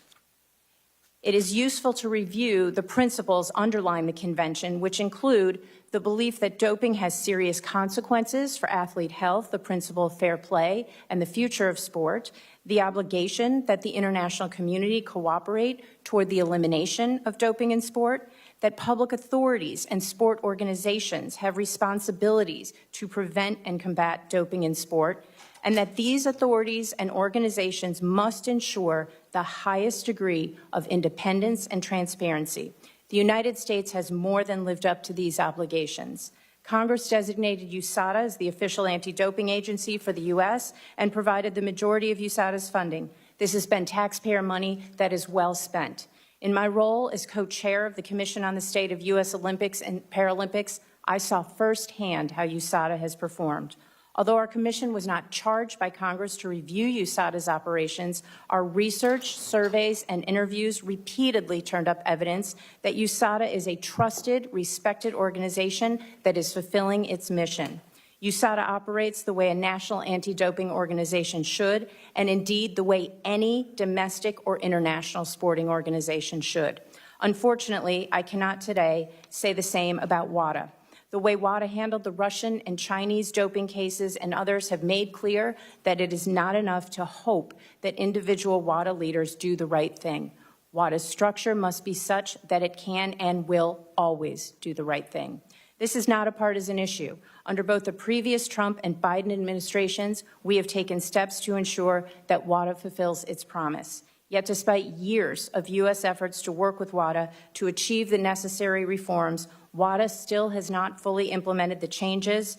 It is useful to review the principles underlying the convention, which include the belief that doping has serious consequences for athlete health, the principle of fair play, and the future of sport, the obligation that the international community cooperate toward the elimination of doping in sport, that public authorities and sport organizations have responsibilities to prevent and combat doping in sport, and that these authorities and organizations must ensure the highest degree of independence and transparency. The United States has more than lived up to these obligations. Congress designated USADA as the official anti-doping agency for the U.S. and provided the majority of USADA's funding. This has been taxpayer money that is well spent. In my role as co-chair of the Commission on the State of U.S. Olympics and Paralympics, I saw firsthand how USADA has performed. Although our commission was not charged by Congress to review USADA's operations, our research, surveys, and interviews repeatedly turned up evidence that USADA is a trusted, respected organization that is fulfilling its mission. USADA operates the way a national anti-doping organization should, and indeed the way any domestic or international sporting organization should. Unfortunately, I cannot today say the same about WADA. The way WADA handled the Russian and Chinese doping cases and others have made clear that it is not enough to hope that individual WADA leaders do the right thing. WADA's structure must be such that it can and will always do the right thing. This is not a partisan issue. Under both the previous Trump and Biden administrations, we have taken steps to ensure that WADA fulfills its promise. Yet despite years of U.S. efforts to work with WADA to achieve the necessary reforms, WADA still has not fully implemented the changes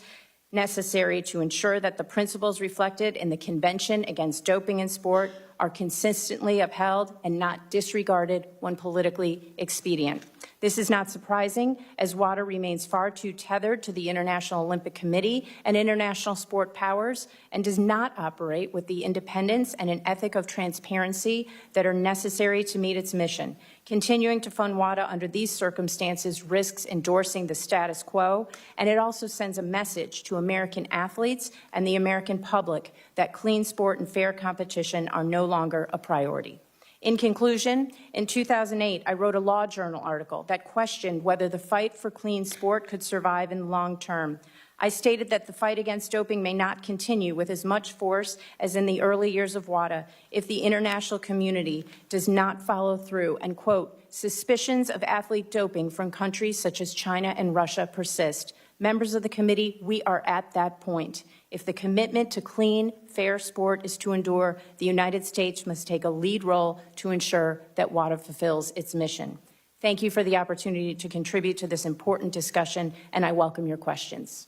necessary to ensure that the principles reflected in the Convention Against Doping in Sport are consistently upheld and not disregarded when politically expedient. This is not surprising, as WADA remains far too tethered to the International Olympic Committee and international sport powers and does not operate with the independence and an ethic of transparency that are necessary to meet its mission. Continuing to fund WADA under these circumstances risks endorsing the status quo, and it also sends a message to American athletes and the American public that clean sport and fair competition are no longer a priority. In conclusion, in 2008, I wrote a law journal article that questioned whether the fight for clean sport could survive in the long term. I stated that the fight against doping may not continue with as much force as in the early years of WADA if the international community does not follow through and, quote, suspicions of athlete doping from countries such as China and Russia persist. Members of the committee, we are at that point. If the commitment to clean, fair sport is to endure, the United States must take a lead role to ensure that WADA fulfills its mission. Thank you for the opportunity to contribute to this important discussion, and I welcome your questions.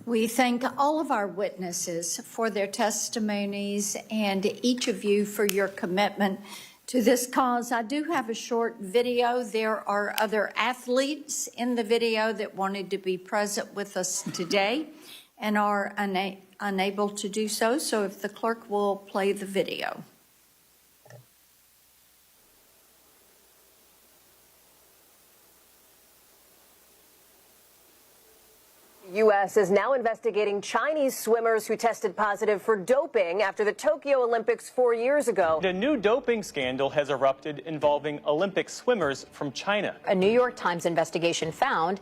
We thank all of our witnesses for their testimonies and each of you for your commitment to this cause. I do have a short video. There are other athletes in the video that wanted to be present with us today and are unable to do so. So if the clerk will play the video. U.S. is now investigating Chinese swimmers who tested positive for doping after the Tokyo Olympics 4 years ago. A new doping scandal has erupted involving Olympic swimmers from China. A New York Times investigation found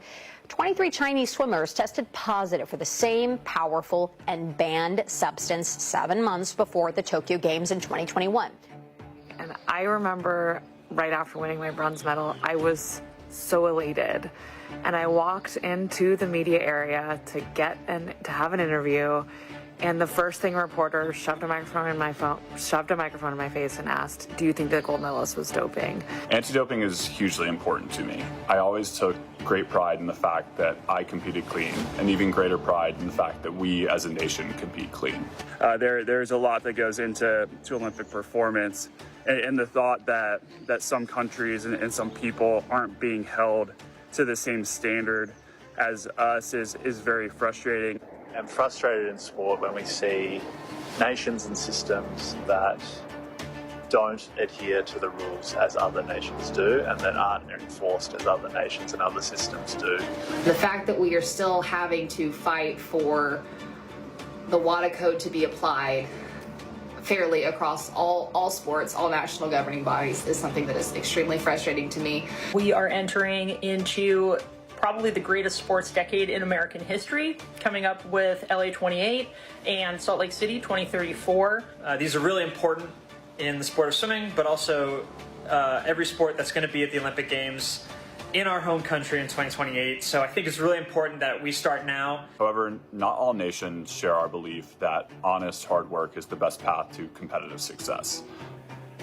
23 Chinese swimmers tested positive for the same powerful and banned substance 7 months before the Tokyo Games in 2021. And I remember right after winning my bronze medal, I was so elated. And I walked into the media area to have an interview, and the first thing a reporter shoved a microphone in my face and asked, "Do you think the gold medalist was doping?" Anti-doping is hugely important to me. I always took great pride in the fact that I competed clean, and even greater pride in the fact that we as a nation compete clean. There's a lot that goes into Olympic performance, and the thought that some countries and some people aren't being held to the same standard as us is very frustrating. I'm frustrated in sport when we see nations and systems that don't adhere to the rules as other nations do and that aren't enforced as other nations and other systems do. The fact that we are still having to fight for the Wada code to be applied fairly across all sports, all national governing bodies, is something that is extremely frustrating to me. We are entering into probably the greatest sports decade in American history, coming up with LA 28 and Salt Lake City 2034. These are really important in the sport of swimming, but also every sport that's going to be at the Olympic Games in our home country in 2028. So I think it's really important that we start now. However, not all nations share our belief that honest hard work is the best path to competitive success.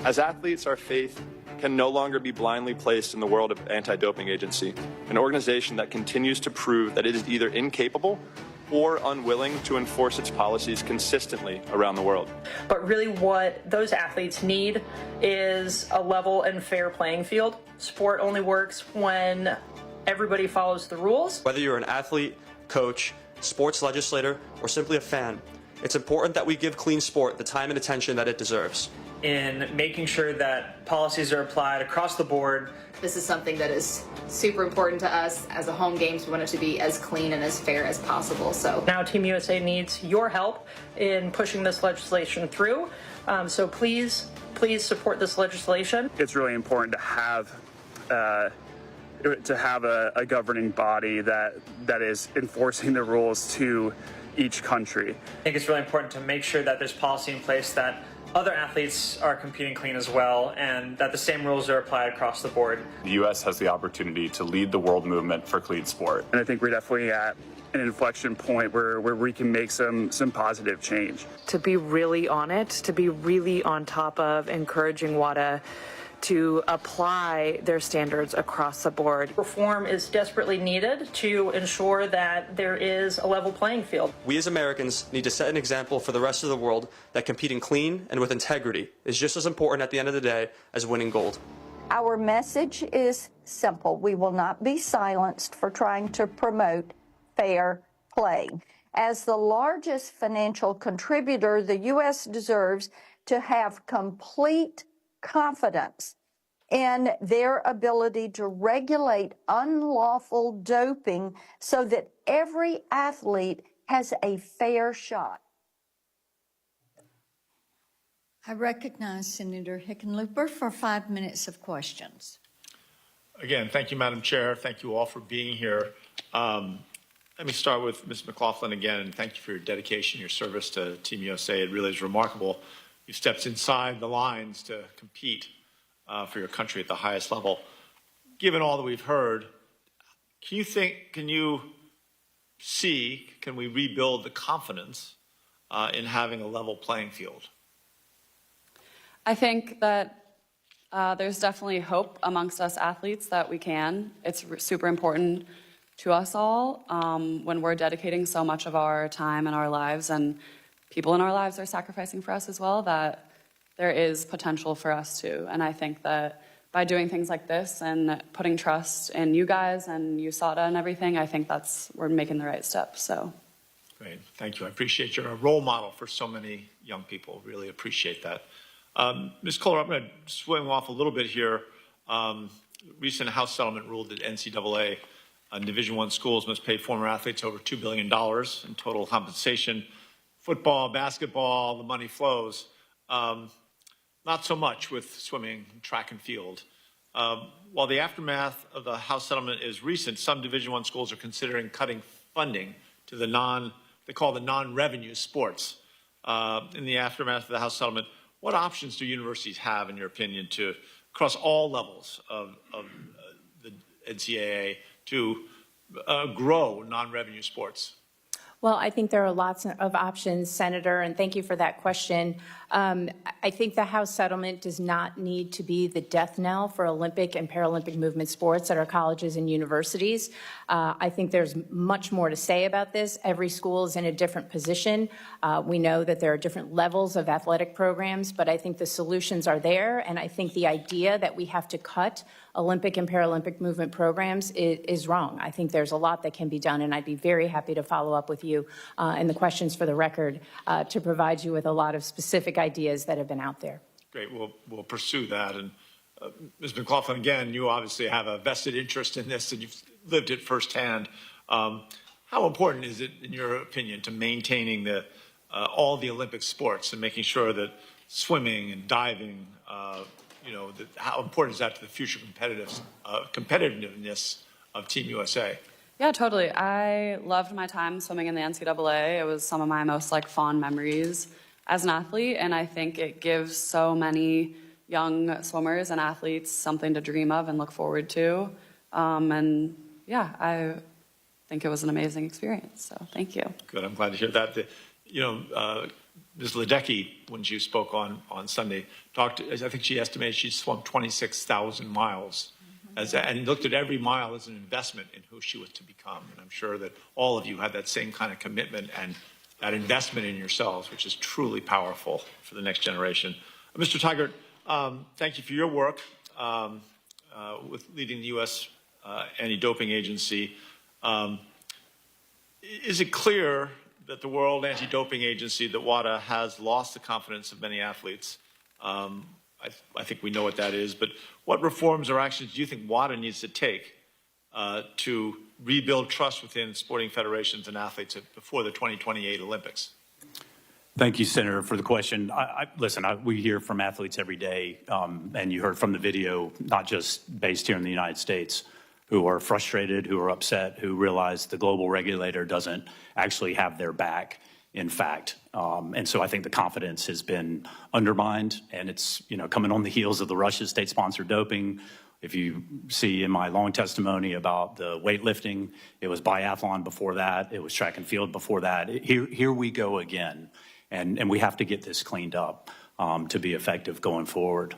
As athletes, our faith can no longer be blindly placed in the world of anti-doping agency, an organization that continues to prove that it is either incapable or unwilling to enforce its policies consistently around the world. But really what those athletes need is a level and fair playing field. Sport only works when everybody follows the rules. Whether you're an athlete, coach, sports legislator, or simply a fan, it's important that we give clean sport the time and attention that it deserves. In making sure that policies are applied across the board. This is something that is super important to us. As a home games, we want it to be as clean and as fair as possible. So now Team USA needs your help in pushing this legislation through. So please support this legislation. It's really important to have a governing body that is enforcing the rules to each country. I think it's really important to make sure that there's policy in place that other athletes are competing clean as well, and that the same rules are applied across the board. The U.S. has the opportunity to lead the world movement for clean sport. And I think we're definitely at an inflection point where we can make some positive change. To be really on it, to be really on top of encouraging WADA to apply their standards across the board. Reform is desperately needed to ensure that there is a level playing field. We as Americans need to set an example for the rest of the world that competing clean and with integrity is just as important at the end of the day as winning gold. Our message is simple. We will not be silenced for trying to promote fair play. As the largest financial contributor, the U.S. deserves to have complete confidence in their ability to regulate unlawful doping so that every athlete has a fair shot. I recognize Senator Hickenlooper for 5 minutes of questions. Again, thank you, Madam Chair. Thank you all for being here. Let me start with Ms. McLaughlin again, and thank you for your dedication, your service to Team USA. It really is remarkable. You stepped inside the lines to compete for your country at the highest level. Given all that we've heard, can we rebuild the confidence in having a level playing field? I think that There's definitely hope amongst us athletes that we can. It's super important to us all when we're dedicating so much of our time and our lives, and people in our lives are sacrificing for us as well, that there is potential for us too. And I think that by doing things like this and putting trust in you guys and USADA and everything, I think we're making the right steps. So. Great, thank you. I appreciate you're a role model for so many young people. Really appreciate that. Ms. Kohler, I'm going to swing off a little bit here. Recent House settlement ruled that NCAA and Division I schools must pay former athletes over $2 billion in total compensation. Football, basketball, the money flows. Not so much with swimming, track and field. While the aftermath of the House settlement is recent, some Division I schools are considering cutting funding to the they call the non-revenue sports. In the aftermath of the House settlement, what options do universities have, in your opinion, to across all levels of the NCAA to grow non-revenue sports? Well, I think there are lots of options, Senator, and thank you for that question. I think the House settlement does not need to be the death knell for Olympic and Paralympic movement sports at our colleges and universities. I think there's much more to say about this. Every school is in a different position. We know that there are different levels of athletic programs, but I think the solutions are there, and I think the idea that we have to cut Olympic and Paralympic movement programs is wrong. I think there's a lot that can be done, and I'd be very happy to follow up with you in the questions for the record to provide you with a lot of specific ideas that have been out there. Great, we'll pursue that. And Ms. McLaughlin, again, you obviously have a vested interest in this, and you've lived it firsthand. How important is it, in your opinion, to maintaining all the Olympic sports and making sure that swimming and diving, how important is that to the future competitiveness of Team USA? Yeah, totally. I loved my time swimming in the NCAA. It was some of my most fond memories as an athlete, and I think it gives so many young swimmers and athletes something to dream of and look forward to. And yeah, I think it was an amazing experience. So thank you. Good. I'm glad to hear that. Ms. Ledecky, when she spoke on Sunday, I think she estimated she swum 26,000 miles and looked at every mile as an investment in who she was to become. And I'm sure that all of you had that same kind of commitment and that investment in yourselves, which is truly powerful for the next generation. Mr. Tigert, thank you for your work with leading the U.S. Anti-Doping Agency. Is it clear that the World Anti-Doping Agency, that WADA, has lost the confidence of many athletes? I think we know what that is, but what reforms or actions do you think WADA needs to take to rebuild trust within sporting federations and athletes before the 2028 Olympics? Thank you, Senator, for the question. Listen, we hear from athletes every day, and you heard from the video, not just based here in the United States, who are frustrated, who are upset, who realize the global regulator doesn't actually have their back, in fact. And so I think the confidence has been undermined, and it's coming on the heels of the Russia state-sponsored doping. If you see in my long testimony about the weightlifting, it was biathlon before that, it was track and field before that. Here we go again, and we have to get this cleaned up to be effective going forward.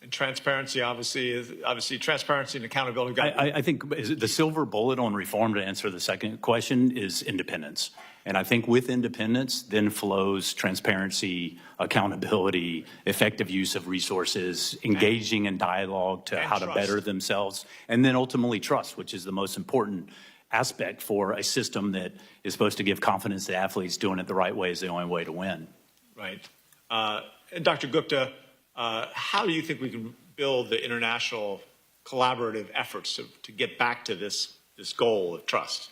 And transparency, obviously transparency and accountability. I think the silver bullet on reform, to answer the second question, is independence. And I think with independence then flows transparency, accountability, effective use of resources, engaging in dialogue to how to better themselves, and then ultimately trust, which is the most important aspect for a system that is supposed to give confidence to athletes doing it the right way is the only way to win. Right. And Dr. Gupta, how do you think we can build the international collaborative efforts to get back to this goal of trust?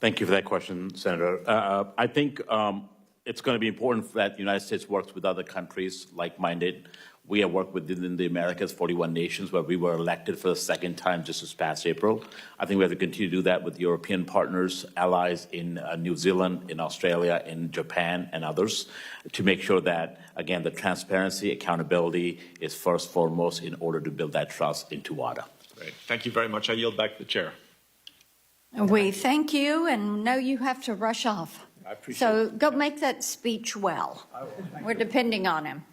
Thank you for that question, Senator. I think it's going to be important that the United States works with other countries like-minded. We have worked within the Americas, 41 nations, where we were elected for the second time just this past April. I think we have to continue to do that with European partners, allies in New Zealand, in Australia, in Japan, and others, to make sure that, again, the transparency, accountability is first foremost in order to build that trust into WADA. Great. Thank you very much. I yield back to the chair. We thank you and know you have to rush off. I appreciate so it. go make that speech well. We're depending on him.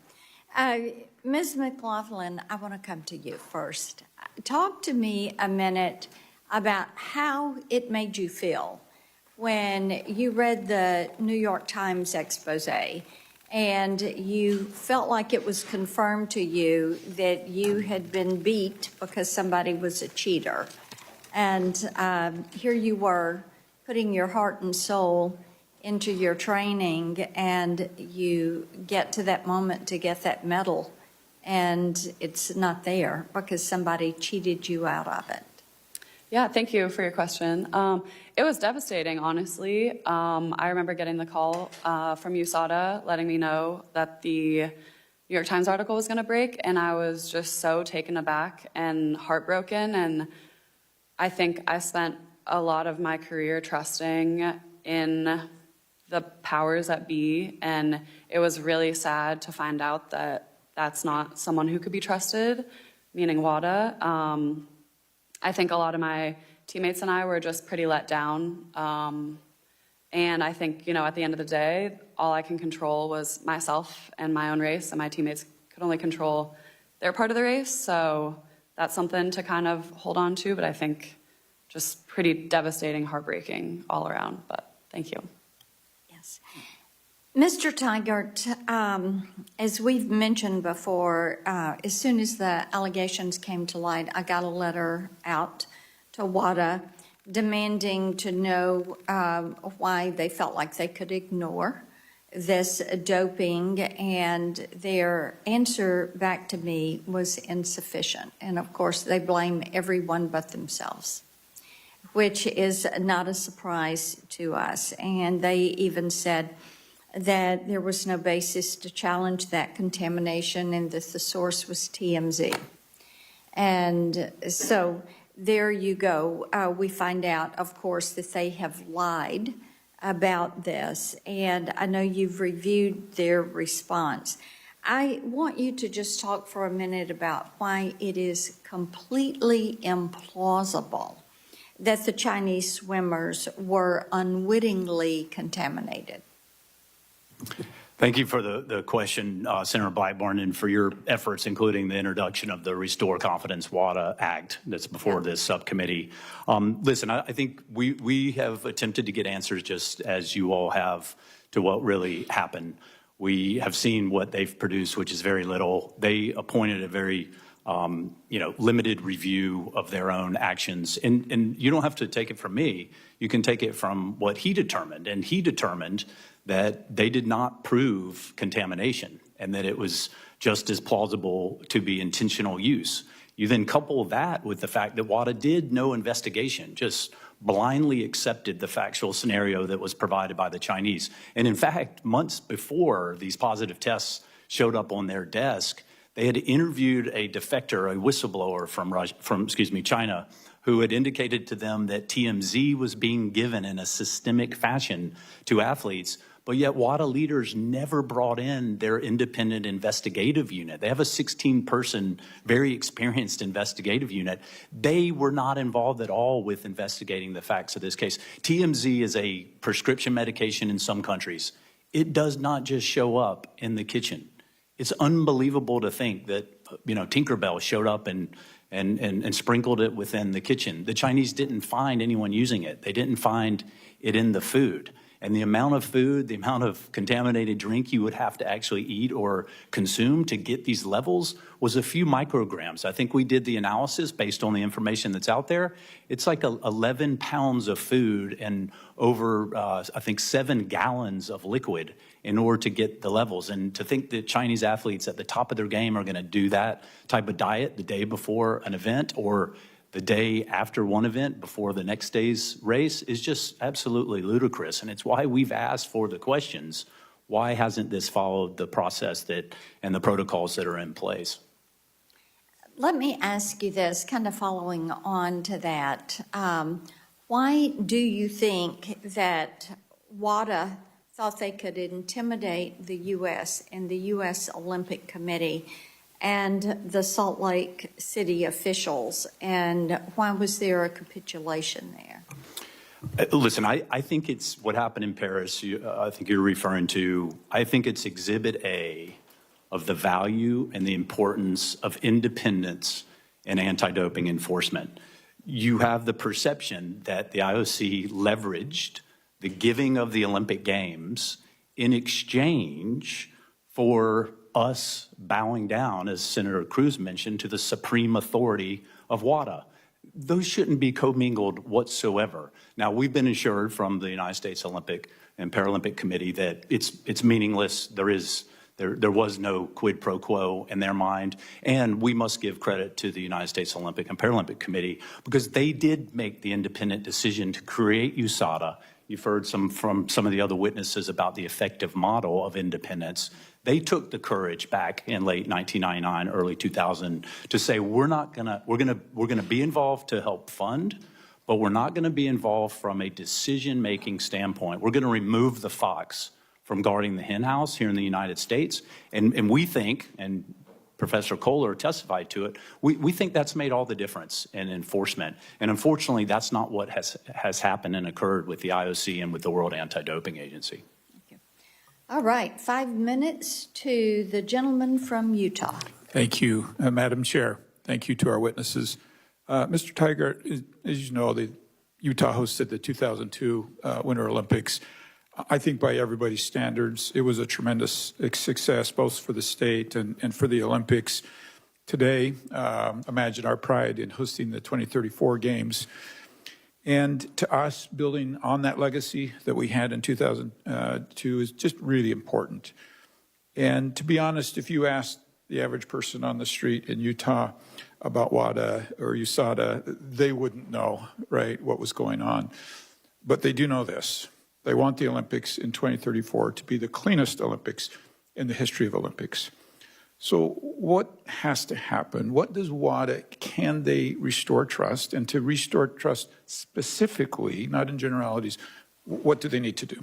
Ms. McLaughlin, I want to come to you first. Talk to me a minute about how it made you feel when you read the New York Times expose and you felt like it was confirmed to you that you had been beat because somebody was a cheater. And here you were putting your heart and soul into your training, and you get to that moment to get that medal, and it's not there because somebody cheated you out of it. Yeah, thank you for your question. It was devastating, honestly. I remember getting the call from USADA letting me know that the New York Times article was going to break, and I was just so taken aback and heartbroken. And I think I spent a lot of my career trusting in the powers that be, and it was really sad to find out that that's not someone who could be trusted, meaning Wada. I think a lot of my teammates and I were just pretty let down. And I think, at the end of the day, all I can control was myself and my own race, and my teammates could only control their part of the race. So that's something to kind of hold on to, but I think just pretty devastating, heartbreaking all around. But thank you. Yes. Mr. Tygart, as we've mentioned before, as soon as the allegations came to light, I got a letter out to WADA demanding to know why they felt like they could ignore this doping, and their answer back to me was insufficient. And of course, they blame everyone but themselves, which is not a surprise to us. And they even said that there was no basis to challenge that contamination and that the source was TMZ. And so there you go. We find out, of course, that they have lied about this, and I know you've reviewed their response. I want you to just talk for a minute about why it is completely implausible that the Chinese swimmers were unwittingly contaminated. Thank you for the question, Senator Blackburn, and for your efforts, including the introduction of the Restore Confidence WADA Act that's before this subcommittee. Listen, I think we have attempted to get answers just as you all have to what really happened. We have seen what they've produced, which is very little. They appointed a very limited review of their own actions. And you don't have to take it from me. You can take it from what he determined. And he determined that they did not prove contamination and that it was just as plausible to be intentional use. You then couple that with the fact that WADA did no investigation, just blindly accepted the factual scenario that was provided by the Chinese. And in fact, months before these positive tests showed up on their desk, they had interviewed a defector, a whistleblower from China, who had indicated to them that TMZ was being given in a systemic fashion to athletes, but yet WADA leaders never brought in their independent investigative unit. They have a 16-person, very experienced investigative unit. They were not involved at all with investigating the facts of this case. TMZ is a prescription medication in some countries. It does not just show up in the kitchen. It's unbelievable to think that, Tinkerbell showed up and sprinkled it within the kitchen. The Chinese didn't find anyone using it. They didn't find it in the food. And the amount of food, the amount of contaminated drink you would have to actually eat or consume to get these levels was a few micrograms. I think we did the analysis based on the information that's out there. It's like 11 pounds of food and over, I think, 7 gallons of liquid in order to get the levels. And to think that Chinese athletes at the top of their game are going to do that type of diet the day before an event or the day after one event before the next day's race is just absolutely ludicrous. And it's why we've asked for the questions. Why hasn't this followed the process and the protocols that are in place? Let me ask you this, kind of following on to that. Why do you think that WADA thought they could intimidate the U.S. and the U.S. Olympic Committee and the Salt Lake City officials, and why was there a capitulation there? Listen, I think it's what happened in Paris, I think you're referring to. I think it's Exhibit A of the value and the importance of independence in anti-doping enforcement. You have the perception that the IOC leveraged the giving of the Olympic Games in exchange for us bowing down, as Senator Cruz mentioned, to the supreme authority of Wada. Those shouldn't be commingled whatsoever. Now, we've been assured from the United States Olympic and Paralympic Committee that it's meaningless. There was no quid pro quo in their mind, and we must give credit to the United States Olympic and Paralympic Committee because they did make the independent decision to create USADA. You've heard from some of the other witnesses about the effective model of independence. They took the courage back in late 1999, early 2000 to say we're gonna be involved to help fund, but we're not gonna be involved from a decision-making standpoint. We're gonna remove the fox from guarding the hen house here in the United States. And we think, and Professor Kohler testified to it, we think that's made all the difference in enforcement. And unfortunately, that's not what has happened and occurred with the IOC and with the World Anti-Doping Agency. All right, 5 minutes to the gentleman from Utah. Thank you, Madam Chair. Thank you to our witnesses. Mr. Tiger, as you know, Utah hosted the 2002 Winter Olympics. I think by everybody's standards, it was a tremendous success, both for the state and for the Olympics. Today, imagine our pride in hosting the 2034 Games. And to us, building on that legacy that we had in 2002 is just really important. And to be honest, if you ask the average person on the street in Utah about WADA or USADA, they wouldn't know, right, what was going on. But they do know this. They want the Olympics in 2034 to be the cleanest Olympics in the history of Olympics. So what has to happen? What does WADA, can they restore trust? And to restore trust specifically, not in generalities, what do they need to do?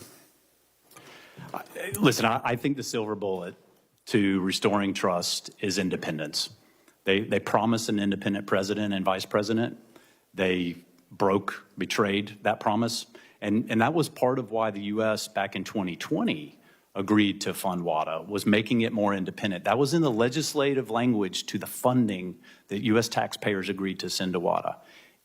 Listen, I think the silver bullet to restoring trust is independence. They promised an independent president and vice president. They betrayed that promise. And that was part of why the U.S. back in 2020 agreed to fund WADA, was making it more independent. That was in the legislative language to the funding that U.S. taxpayers agreed to send to WADA.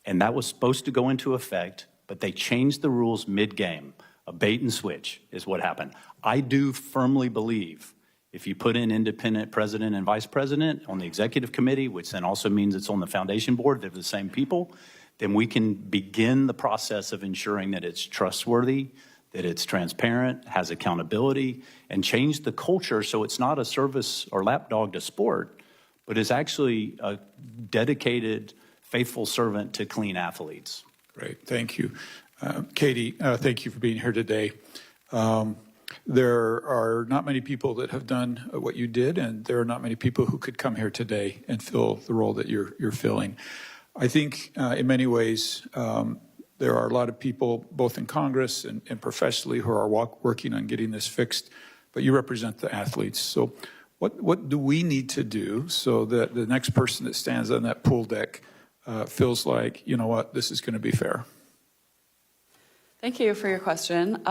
And that was supposed to go into effect, but they changed the rules mid-game. A bait and switch is what happened. I do firmly believe if you put in independent president and vice president on the executive committee, which then also means it's on the foundation board, they're the same people, then we can begin the process of ensuring that it's trustworthy, that it's transparent, has accountability, and change the culture so it's not a service or lapdog to sport, but is actually a dedicated, faithful servant to clean athletes. Great, thank you. Katie, thank you for being here today. There are not many people that have done what you did, and there are not many people who could come here today and fill the role that you're filling. I think in many ways, there are a lot of people, both in Congress and professionally, who are working on getting this fixed, but you represent the athletes. So what do we need to do so that the next person that stands on that pool deck feels like, you know what, this is going to be fair? Thank you for your question.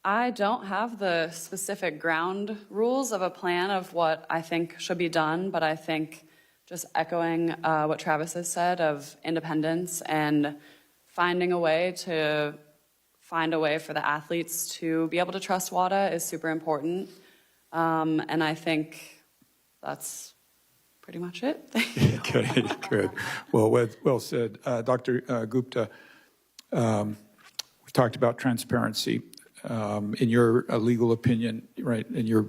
I don't have the specific ground rules of a plan of what I think should be done, but I think just echoing what Travis has said of independence and finding a way for the athletes to be able to trust WADA is super important. And I think that's pretty much it. Okay, good. Well said. Dr. Gupta, we've talked about transparency. In your legal opinion, right, in your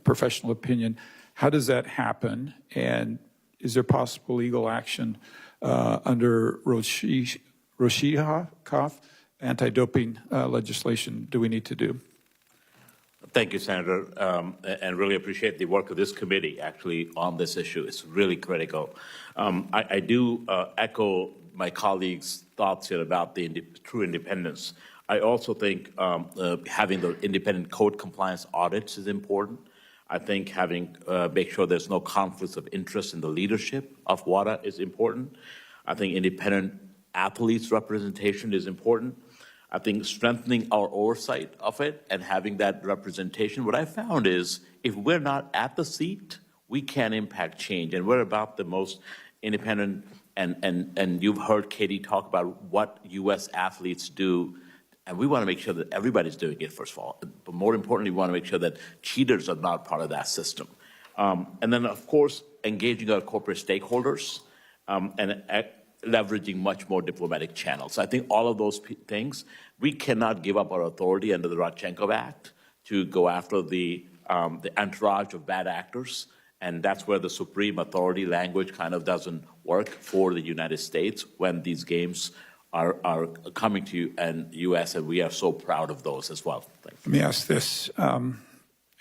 professional opinion, how does that happen? And is there possible legal action under Roshiha anti-doping legislation do we need to do? Thank you, Senator, and really appreciate the work of this committee actually on this issue. It's really critical. I do echo my colleagues' thoughts here about the true independence. I also think having the independent code compliance audits is important. I think having make sure there's no conflicts of interest in the leadership of WADA is important. I think independent athletes representation is important. I think strengthening our oversight of it and having that representation, what I found is if we're not at the seat, we can impact change. And we're about the most independent, and you've heard Katie talk about what U.S. athletes do. And we want to make sure that everybody's doing it, first of all. But more importantly, we want to make sure that cheaters are not part of that system. And then, of course, engaging our corporate stakeholders and leveraging much more diplomatic channels. I think all of those things, we cannot give up our authority under the Rodchenkov Act to go after the entourage of bad actors. And that's where the supreme authority language kind of doesn't work for the United States when these games are coming to U.S., and we are so proud of those as well. Let me ask this.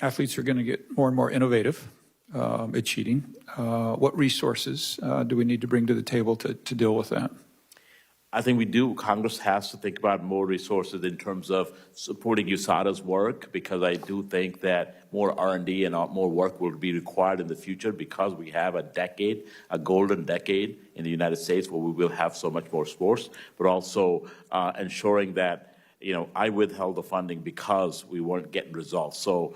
Athletes are going to get more and more innovative at cheating. What resources do we need to bring to the table to deal with that? I think we do. Congress has to think about more resources in terms of supporting USADA's work, because I do think that more R&D and more work will be required in the future, because we have a decade, a golden decade in the United States where we will have so much more sports, but also ensuring that, I withheld the funding because we weren't getting results. So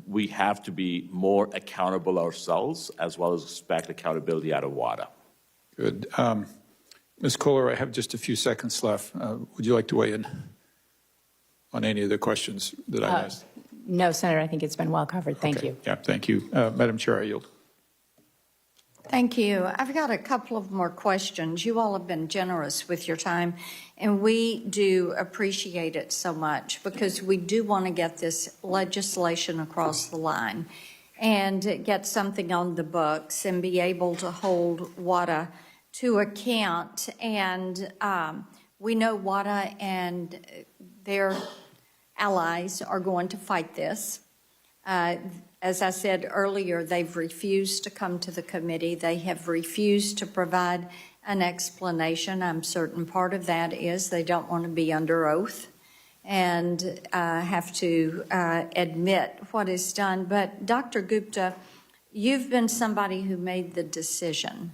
we have to be more accountable ourselves, as well as expect accountability out of Wada. Good. Ms. Kohler, I have just a few seconds left. Would you like to weigh in on any of the questions that I asked? No, Senator, I think it's been well covered. Thank you. Yeah, thank you. Madam Chair, I yield. Thank you. I've got a couple of more questions. You all have been generous with your time, and we do appreciate it so much, because we do want to get this legislation across the line and get something on the books and be able to hold WADA to account. And we know WADA and their allies are going to fight this. As I said earlier, they've refused to come to the committee. They have refused to provide an explanation. I'm certain part of that is they don't want to be under oath and have to admit what is done. But Dr. Gupta, you've been somebody who made the decision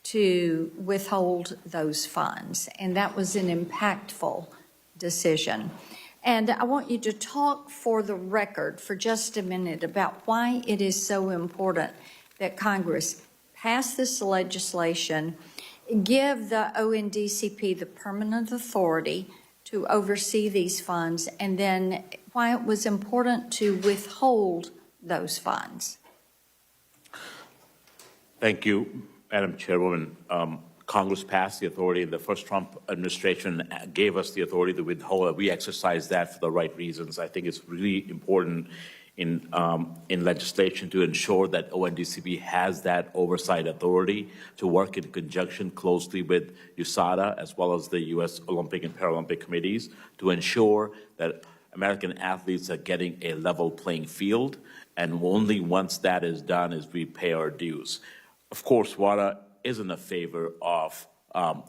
to withhold those funds, and that was an impactful decision. And I want you to talk for the record for just a minute about why it is so important that Congress pass this legislation, give the ONDCP the permanent authority to oversee these funds, and then why it was important to withhold those funds. Thank you, Madam Chairwoman. Congress passed the authority, and the first Trump administration gave us the authority to withhold. We exercised that for the right reasons. I think it's really important in legislation to ensure that ONDCP has that oversight authority to work in conjunction closely with USADA as well as the U.S. Olympic and Paralympic committees to ensure that American athletes are getting a level playing field, and only once that is done is we pay our dues. Of course, WADA isn't a favor of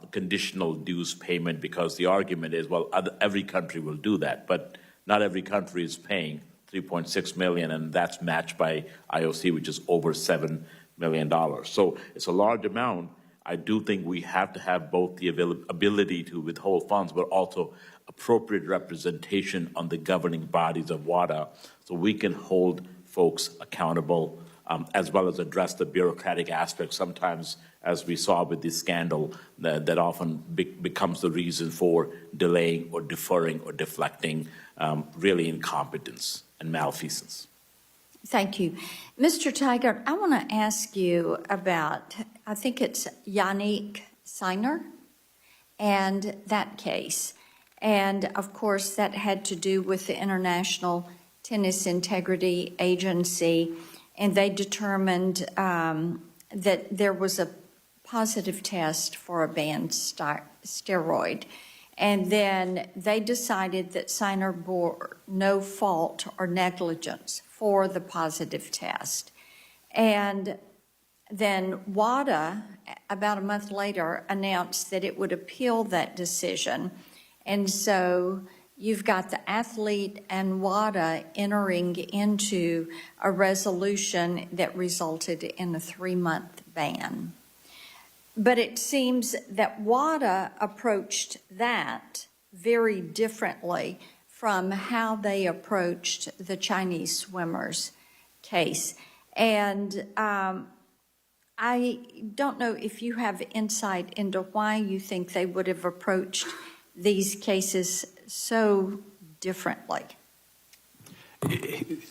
conditional dues payment, because the argument is, well, every country will do that, but not every country is paying $3.6 million, and that's matched by IOC, which is over $7 million. So it's a large amount. I do think we have to have both the ability to withhold funds, but also appropriate representation on the governing bodies of WADA, so we can hold folks accountable, as well as address the bureaucratic aspects. Sometimes, as we saw with this scandal, that often becomes the reason for delaying or deferring or deflecting really incompetence and malfeasance. Thank you. Mr. Tiger, I want to ask you about, I think it's Yannick Sinner and that case. And of course, that had to do with the International Tennis Integrity Agency, and they determined that there was a positive test for a banned steroid. And then they decided that Sinner bore no fault or negligence for the positive test. And then WADA, about a month later, announced that it would appeal that decision. And so you've got the athlete and WADA entering into a resolution that resulted in a 3-month ban. But it seems that WADA approached that very differently from how they approached the Chinese swimmers case. And I don't know if you have insight into why you think they would have approached these cases so differently.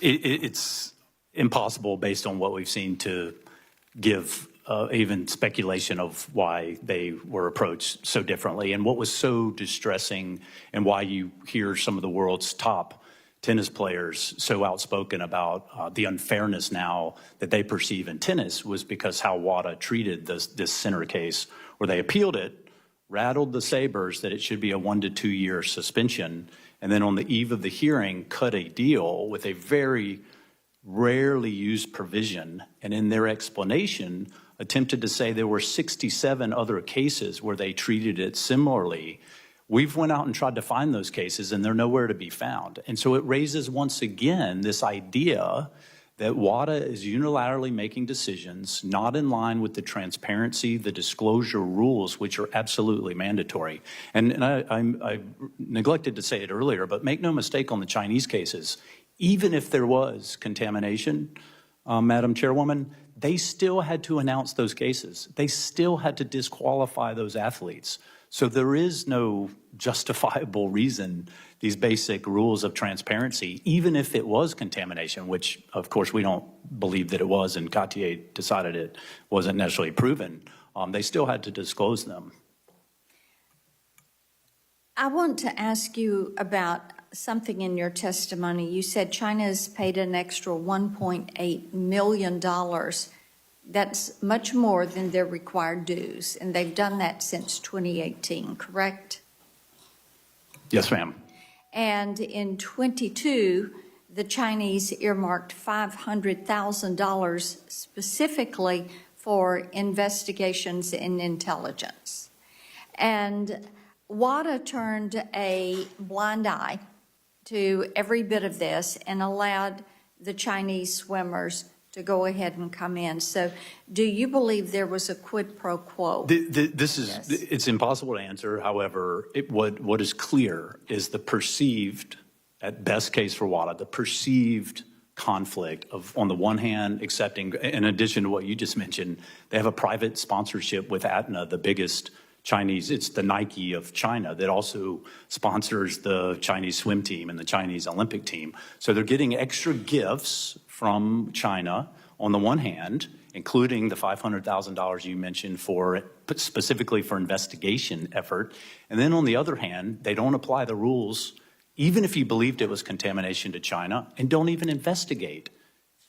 It's impossible based on what we've seen to give even speculation of why they were approached so differently and what was so distressing and why you hear some of the world's top tennis players so outspoken about the unfairness now that they perceive in tennis was because how Wada treated this center case where they appealed it, rattled the sabers that it should be a 1 to 2 year suspension, and then on the eve of the hearing cut a deal with a very rarely used provision, and in their explanation attempted to say there were 67 other cases where they treated it similarly. We've went out and tried to find those cases, and they're nowhere to be found. And so it raises once again this idea that WADA is unilaterally making decisions not in line with the transparency, the disclosure rules, which are absolutely mandatory. And I neglected to say it earlier, but make no mistake on the Chinese cases, even if there was contamination, Madam Chairwoman, they still had to announce those cases. They still had to disqualify those athletes. So there is no justifiable reason these basic rules of transparency, even if it was contamination, which of course we don't believe that it was, and Cartier decided it wasn't necessarily proven, they still had to disclose them. I want to ask you about something in your testimony. You said China has paid an extra $1.8 million. That's much more than their required dues, and they've done that since 2018, correct? Yes, ma'am. And in 22, the Chinese earmarked $500,000 specifically for investigations in intelligence. And WADA turned a blind eye to every bit of this and allowed the Chinese swimmers to go ahead and come in. So do you believe there was a quid pro quo? It's impossible to answer. However, what is clear is the perceived, at best case for WADA, the perceived conflict of, on the one hand, accepting, in addition to what you just mentioned, they have a private sponsorship with Atna, the biggest Chinese, it's the Nike of China that also sponsors the Chinese swim team and the Chinese Olympic team. So they're getting extra gifts from China on the one hand, including the $500,000 you mentioned for specifically for investigation effort. And then on the other hand, they don't apply the rules, even if you believed it was contamination to China, and don't even investigate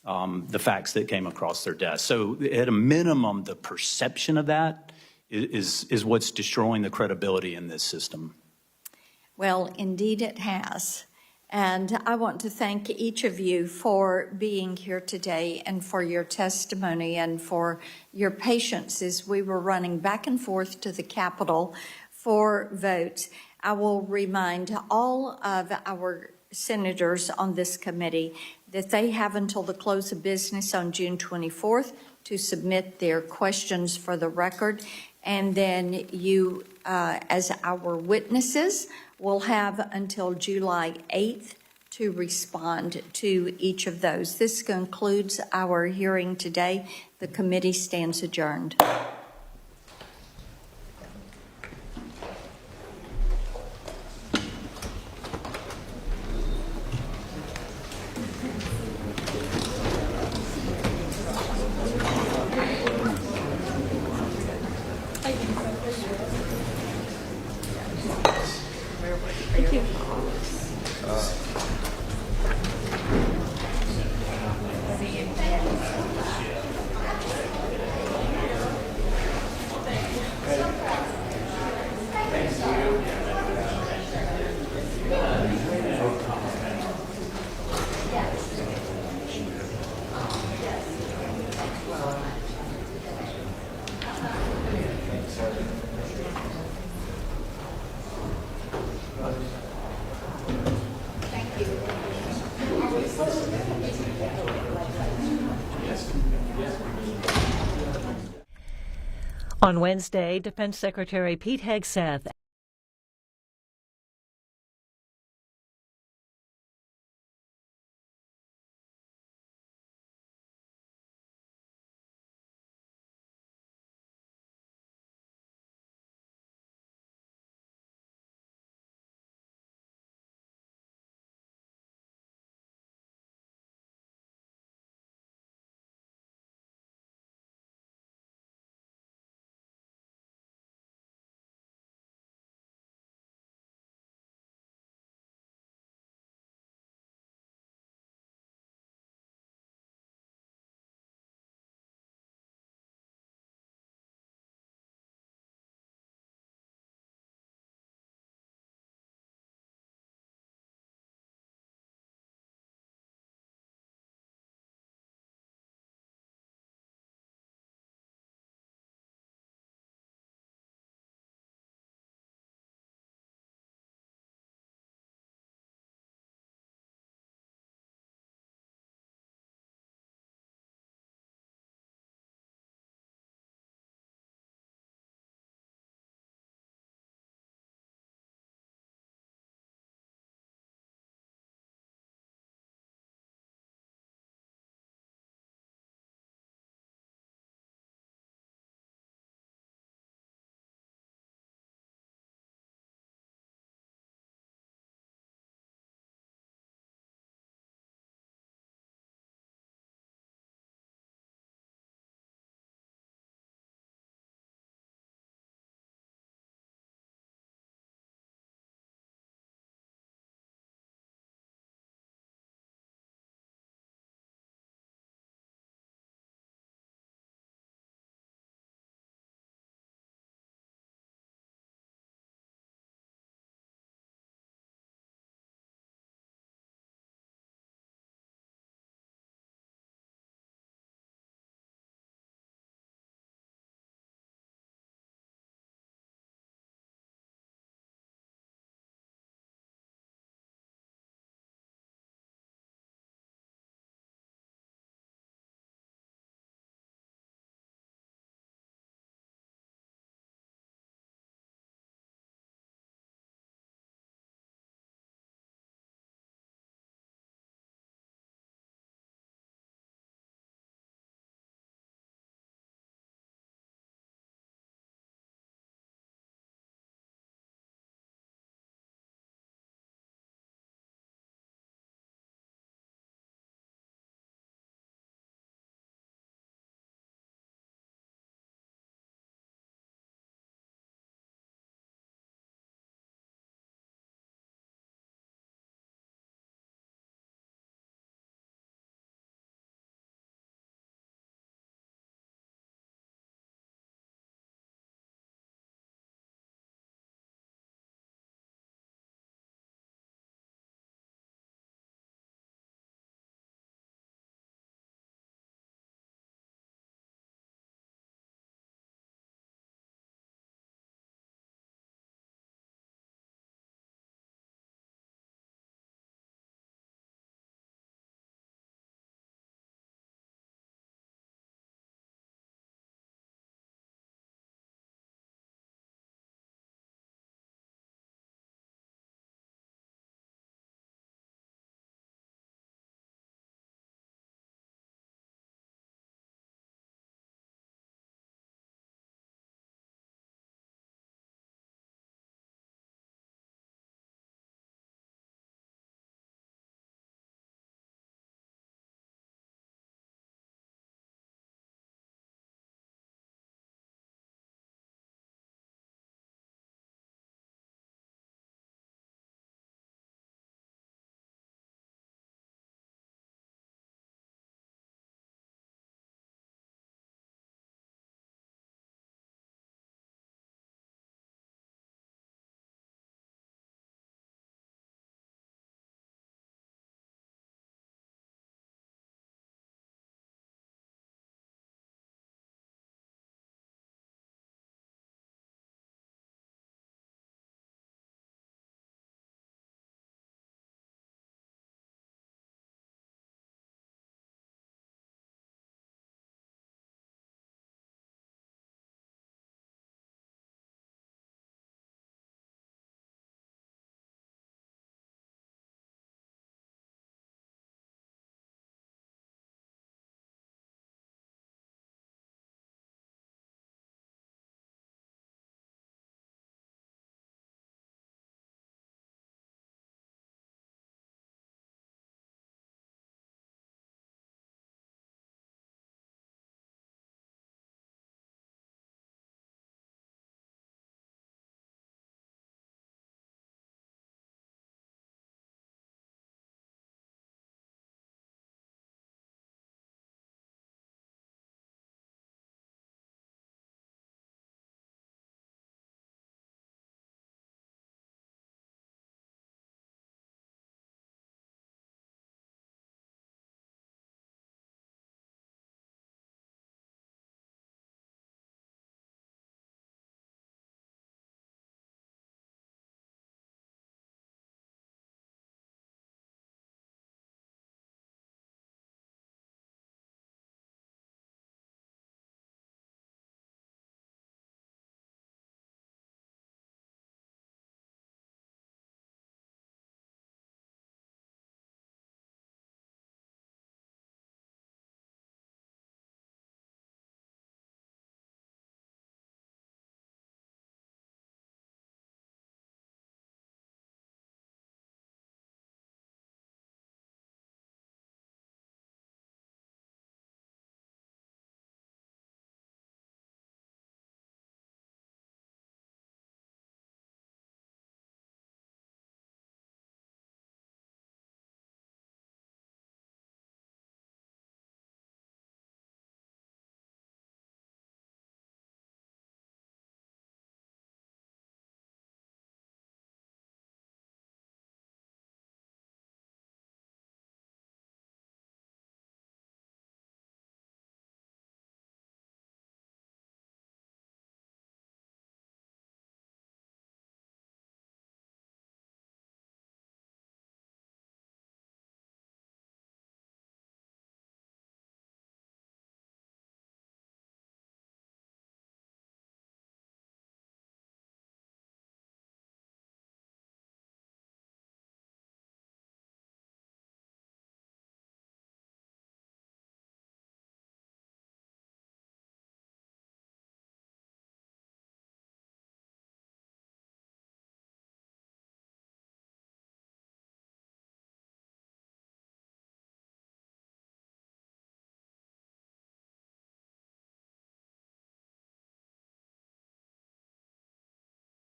the facts that came across their desk. So at a minimum, the perception of that is what's destroying the credibility in this system. Well, indeed it has. And I want to thank each of you for being here today and for your testimony and for your patience as we were running back and forth to the Capitol for votes. I will remind all of our senators on this committee that they have until the close of business on June 24th to submit their questions for the record. And then you, as our witnesses, will have until July 8th to respond to each of those. This concludes our hearing today. The committee stands adjourned. On Wednesday, Defense Secretary Pete Hegseth